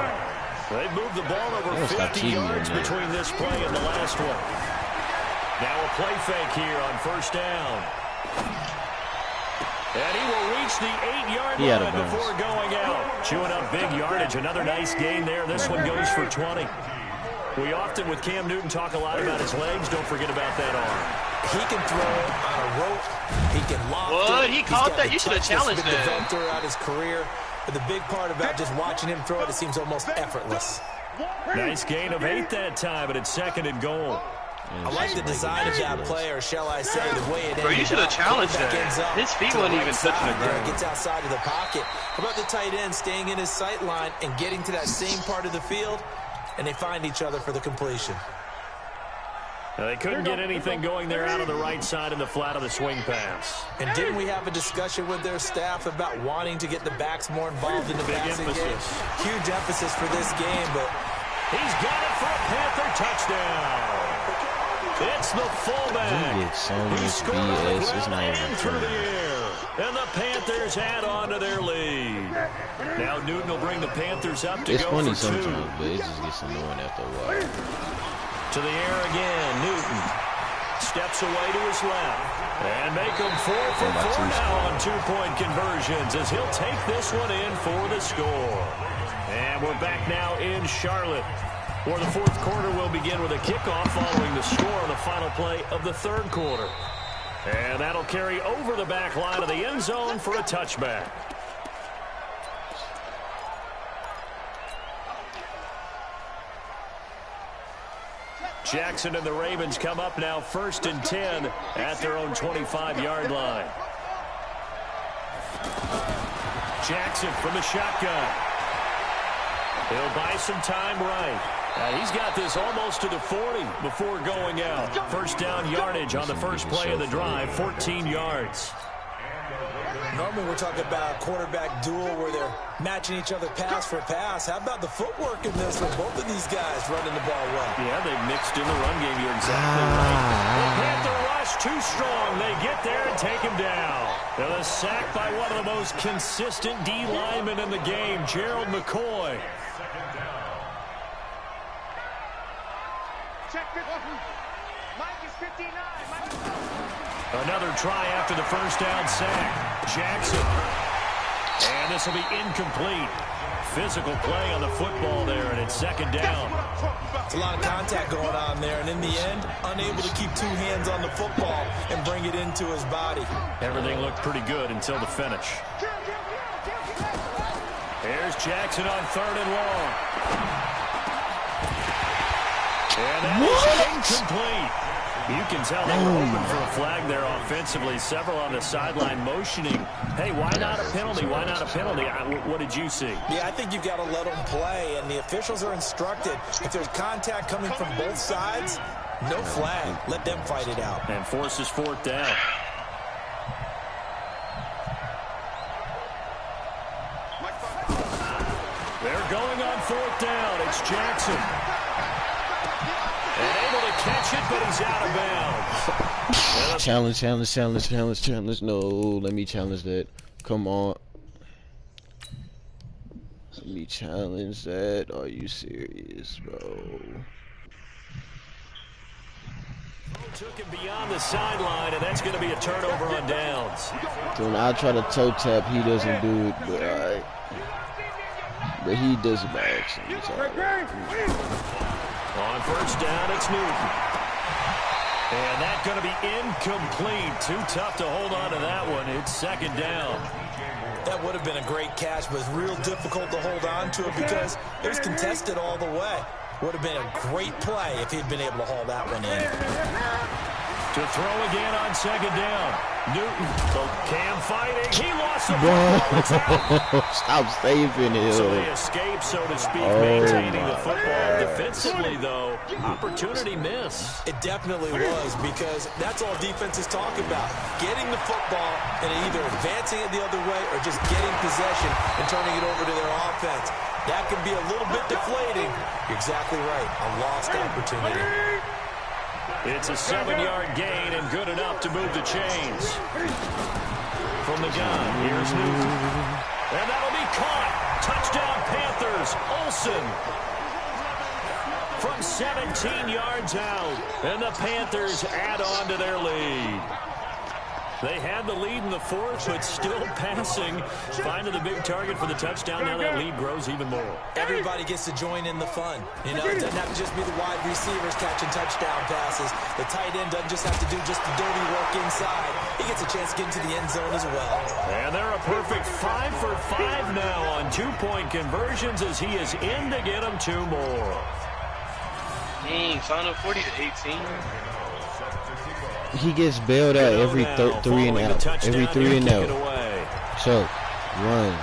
They've moved the ball over 50 yards between this play and the last one. Now a play fake here on 1st down. And he will reach the 8-yard line before going out. Chewing up big yardage. Another nice gain there. This one goes for 20. We often, with Cam Newton, talk a lot about his legs. Don't forget about that arm. He can throw on a rope. He can loft What? He caught that? You should have challenged him. Developed throughout his career. But the big part about just watching him throw it seems almost effortless. Nice gain of 8 that time, but it's 2nd and goal. I like the design of that play, or shall I say, the way it ends. Bro, you should have challenged that. His feet weren't even touching the ground. Gets outside of the pocket. How about the tight end staying in his sight line and getting to that same part of the field, and they find each other for the completion. Now, they couldn't get anything going there out of the right side in the flat of the swing pass. And didn't we have a discussion with their staff about wanting to get the backs more involved in the passing game? Huge emphasis for this game, but He's got it for a Panther touchdown. It's the fullback. He gets so much scored BS. It's not even through the air. And the Panthers add on to their lead. Now Newton will bring the Panthers up to it's go funny for two. sometimes, but it just gets annoying after a while. To the air again. Newton steps away to his left. And make him 4 for 4 now on 2-point conversions as he'll take this one in for the score. And we're back now in Charlotte, where the fourth quarter will begin with a kickoff following the score on the final play of the third quarter. And that'll carry over the back line of the end zone for a touchback. Jackson and the Ravens come up now 1st and 10 at their own 25-yard line. Jackson from the shotgun. He'll buy some time right. He's got this almost to the 40 before going out. First down yardage on the first play of the drive, 14 yards. Normally we're talking about a quarterback duel where they're matching each other pass for pass. How about the footwork in this with both of these guys running the ball well? Yeah, they mixed in the run game. You're exactly right. The Panther rush too strong. They get there and take him down. They're the sack by one of the most consistent D linemen in the game, Gerald McCoy. Another try after the first down sack. Jackson. And this will be incomplete. Physical play on the football there, and it's second down. It's a lot of contact going on there, and in the end, unable to keep 2 hands on the football and bring it into his body. Everything looked pretty good until the finish. Here's Jackson on 3rd and long. And that is incomplete. You can tell they were hoping for a flag there offensively. Several on the sideline motioning. Hey, why not a penalty? Why not a penalty? What did you see? Yeah, I think you've got to let them play, and the officials are instructed. If there's contact coming from both sides, no flag. Let them fight it out. And forces 4th down. They're going on 4th down. It's Jackson. And able to catch it, but he's out of bounds. Challenge. No, let me challenge that. Come on. Let me challenge that. Are you serious, bro? Took him beyond the sideline, and that's going to be a turnover on downs. When I try to toe tap, he doesn't do it, but he does it by accident. On first down, it's Newton. And that's going to be incomplete. Too tough to hold on to that one. It's second down. That would have been a great catch, but it's real difficult to hold on to it because it was contested all the way. Would have been a great play if he'd been able to haul that one in. To throw again on second down. Newton, Cam fighting. He lost the football. It's out. Stop saving it. So they escape, so to speak, maintaining the football. Defensively, though, opportunity miss. It definitely was, because that's all defenses talk about. Getting the football and either advancing it the other way or just getting possession and turning it over to their offense. That can be a little bit deflating. You're exactly right. A lost opportunity. It's a 7-yard gain and good enough to move the chains. From the gun, here's Newton. And that'll be caught. Touchdown Panthers. Olsen. From 17 yards out. And the Panthers add on to their lead. They had the lead in the fourth, but still passing. Finding the big target for the touchdown. Now that lead grows even more. Everybody gets to join in the fun. You know, it doesn't have to just be the wide receivers catching touchdown passes. The tight end doesn't just have to do just the dirty work inside. He gets a chance to get into the end zone as well. And they're a perfect 5 for 5 now on 2-point conversions as he is in to get them 2 more. Dang, final 40 to 18. He gets bailed out every 3 and out. Every 3 and out. So, run.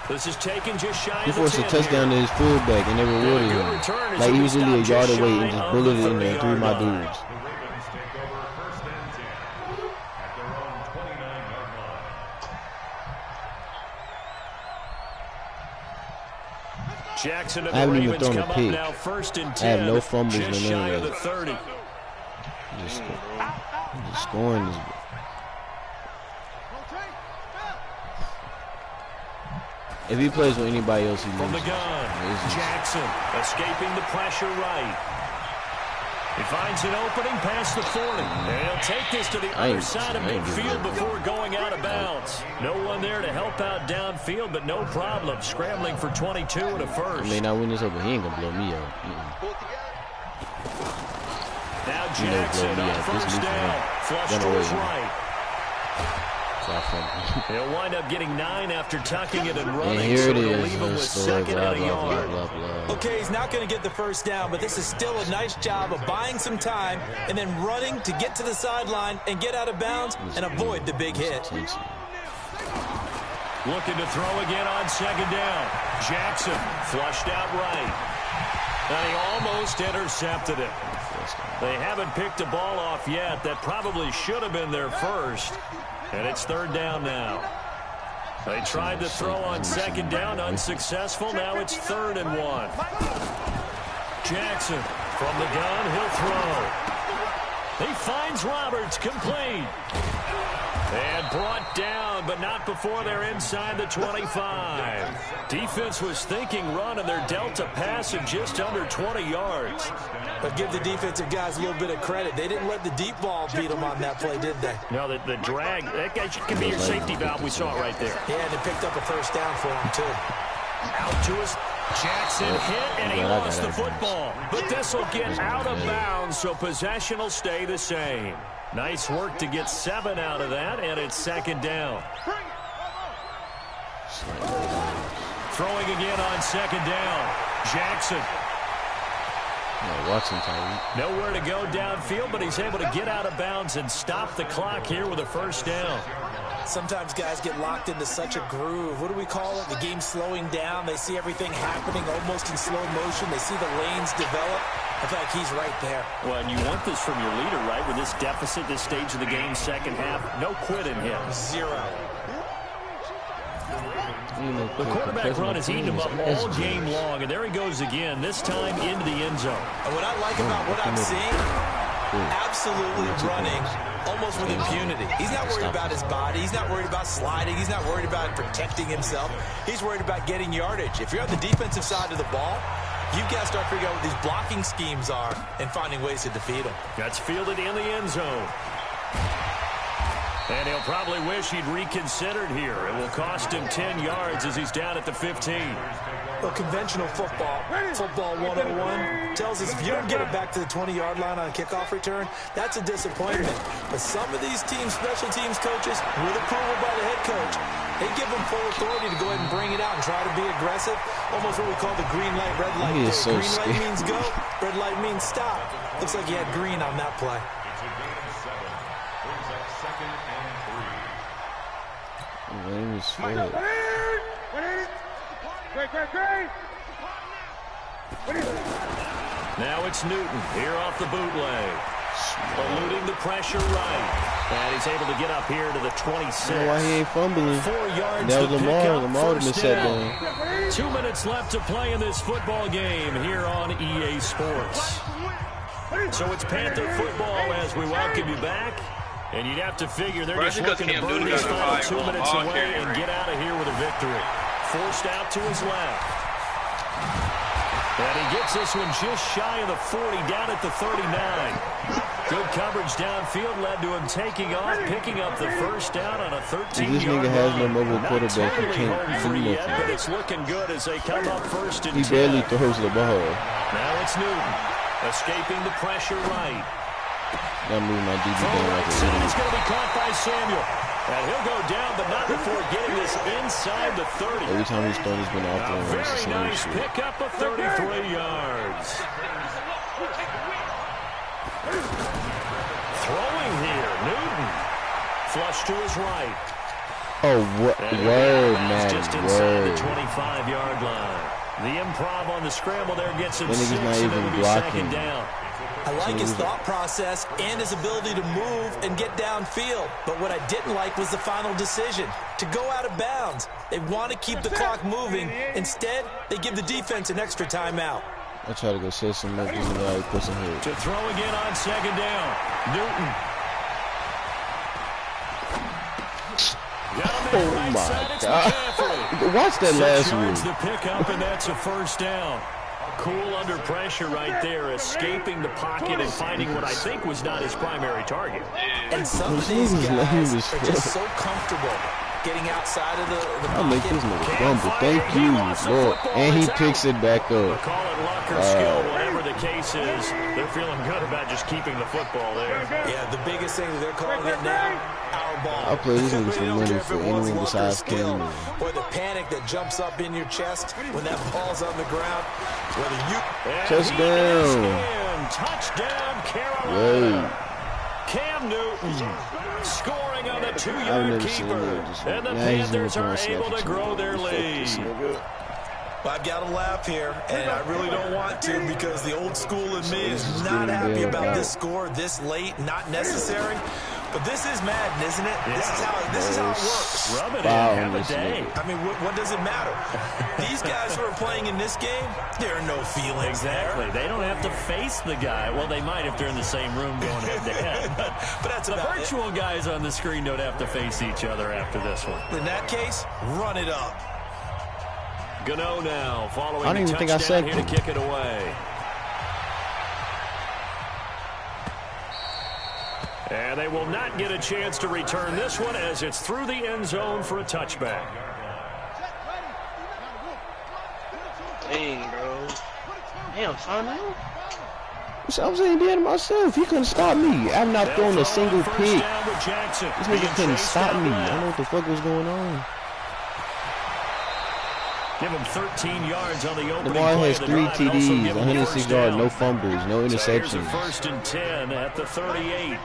This is taken just shy he of forced a touchdown to his fullback and they rewarded him. Like he was really a yard away and just bulleted it in there. 3 of my dudes. Jackson and I haven't the even Ravens thrown a come up pick. now 1st and 10. I have no fumbles, just no shy none of of the that. 30. Just scoring this. If he plays with anybody else, he From the loses. gun, Jackson escaping the pressure right. He finds an opening past the 40. And he'll take this to the other side of midfield before going out of bounds. No one there to help out downfield, but no problem. Scrambling for 22 and a first. I may not win this over. He ain't going to blow me out. Now Jackson on first down. Flush to his right. He'll wind up getting 9 after tucking it and running. And here so it it'll is. leave him with second and a yard. Okay, he's not going to get the first down, but this is still a nice job of buying some time and then running to get to the sideline and get out of bounds and avoid the big hit. Looking to throw again on second down. Jackson flushed out right. And he almost intercepted it. They haven't picked a ball off yet. That probably should have been their first. And it's third down now. They tried to throw on second down, unsuccessful. Now it's 3rd and 1. Jackson from the gun, he'll throw. He finds Roberts, complete. And brought down, but not before they're inside the 25. Defense was thinking run, and they're dealt a pass of just under 20 yards. But give the defensive guys a little bit of credit. They didn't let the deep ball beat them on that play, did they? No, the drag, that guy can be your safety valve. We saw it right there. Yeah, they picked up a first down for him, too. Out to his Jackson hit, and he lost the football. But this will get out of bounds, so possession will stay the same. Nice work to get 7 out of that, and it's second down. Throwing again on second down. Jackson. Watson, Tyreek. Nowhere to go downfield, but he's able to get out of bounds and stop the clock here with a first down. Sometimes guys get locked into such a groove. What do we call it? The game slowing down. They see everything happening almost in slow motion. They see the lanes develop. I feel like he's right there. Well, and you want this from your leader, right? With this deficit, this stage of the game, second half, no quit in him. 0. The quarterback run has eaten him up all game long, and there he goes again, this time into the end zone. And what I like about what I'm seeing, absolutely running almost with impunity. He's not worried about his body. He's not worried about sliding. He's not worried about protecting himself. He's worried about getting yardage. If you're on the defensive side of the ball, you've got to start figuring out what these blocking schemes are and finding ways to defeat them. That's fielded in the end zone. And he'll probably wish he'd reconsidered here. It will cost him 10 yards as he's down at the 15. Well, conventional football 101, tells us if you don't get it back to the 20-yard line on a kickoff return, that's a disappointment. But some of these teams, special teams coaches, with approval by the head coach, they give them full authority to go ahead and bring it out and try to be aggressive. Almost what we call the green light, red light. Green light means go, red light means stop. Looks like he had green on that play. Now it's Newton here off the bootleg. Eluding the pressure right. And he's able to get up here to the 26. You know why he ain't fumbling? 4 yards that was to Lamar. pick up. Lamar would have been set down. 2 minutes left to play in this football game here on EA Sports. So it's Panther football as we welcome you back. And you'd have to figure they're just looking to burn these final 2 minutes away and get out of here with a victory. Forced out to his left. And he gets this one just shy of the 40, down at the 39. Good coverage downfield led to him taking off, picking up the first down on a 13-yard This nigga has no mobile quarterback. He can't do nothing. But it's looking good as they come up first and 10. He barely throws the ball. Now it's Newton, escaping the pressure right. Gotta move my DB down like He's going to be caught by Samuel. And he'll go down, but not before getting this inside the 30. Every time he's thrown, he's been out there. Very nice pick up of 33 yards. Throwing here, Newton. Flush to his right. Oh, word, man. Just inside the 25-yard line. The improv on the scramble there gets him 6, and it'll be second down. I like his thought process and his ability to move and get downfield. But what I didn't like was the final decision, to go out of bounds. They want to keep the clock moving. Instead, they give the defense an extra timeout. I try to go set some up. This guy puts him here. To throw again on second down. Newton. Oh my God. Watch that last one. The pickup, and that's a first down. Cool under pressure right there, escaping the pocket and finding what I think was not his primary target. And some of these guys are just so comfortable getting outside of the pocket. I'll make this nigga bumble. Thank you, Lord. And he picks it back up. Call it luck or skill, whatever the case is. They're feeling good about just keeping the football there. Yeah, the biggest thing that they're calling it now, our ball. I'll play this nigga for money for anyone besides Cam. Or the panic that jumps up in your chest when that ball's on the ground. Whether you touchdown, Carolina. Cam Newton scoring on the 2-yard keeper, and the Panthers are able to grow their lead. I've got to laugh here, and I really don't want to because the old school in me is not happy about this score this late, not necessary. But this is Madden, isn't it? Yeah. This is how it works. Rub it in, have a day. I mean, what does it matter? These guys who are playing in this game, there are no feelings there. They don't have to face the guy. Well, they might if they're in the same room going head-to-head. But that's the virtual guys on the screen don't have to face each other after this one. In that case, run it up. Gano now, following I don't even think I said here to kick it away. And they will not get a chance to return this one as it's through the end zone for a touchback. Dang, bro. Damn, son. I'm saying that myself. He couldn't stop me. I'm not throwing a single pick. This nigga couldn't stop me. I don't know what the fuck was going on. Give him 13 yards on the opening. The ball has 3 TDs, 106 yards, no fumbles, no interceptions. First and 10 at the 38.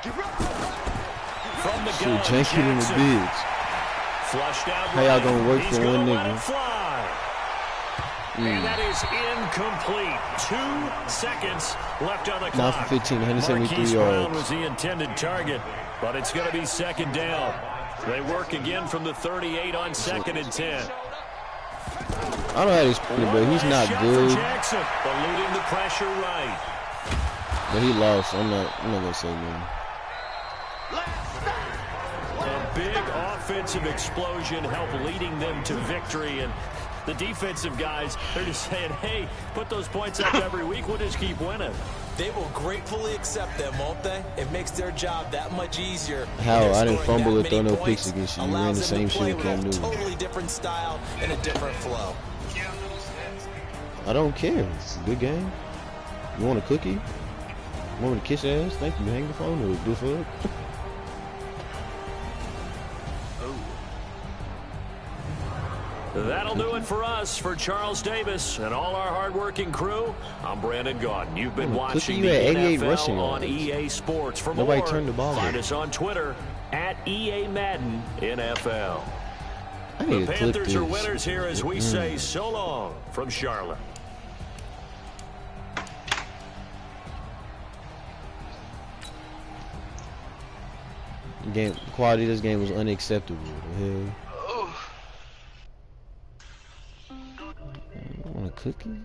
From the gun, janky in the bitch. How y'all gonna work for one nigga? And that is incomplete. 2 seconds left on the clock. Not for 15, 173 yards. Was the intended target, but it's going to be second down. They work again from the 38 on second and 10. I don't know how he's playing, but he's not good. Jackson eluding the pressure right. But he lost. I'm not gonna say nothing. A big offensive explosion helped leading them to victory, and the defensive guys, they're just saying, hey, put those points up every week, we'll just keep winning. They will gratefully accept them, won't they? It makes their job that much easier. How? I didn't fumble or throw no picks against you. You ran the same shit with Cam Newton. Totally different style and a different flow. I don't care. It's a good game. You want a cookie? You want me to kiss your ass? Thank you. Hang the phone or do fuck. That'll do it for us, for Charles Davis and all our hardworking crew. I'm Brandon Gaudin. You've been watching the NFL on EA Sports. For more, find us on Twitter at EA Madden NFL. The Panthers are winners here as we say so long from Charlotte. The quality of this game was unacceptable. The hell? Want a cookie?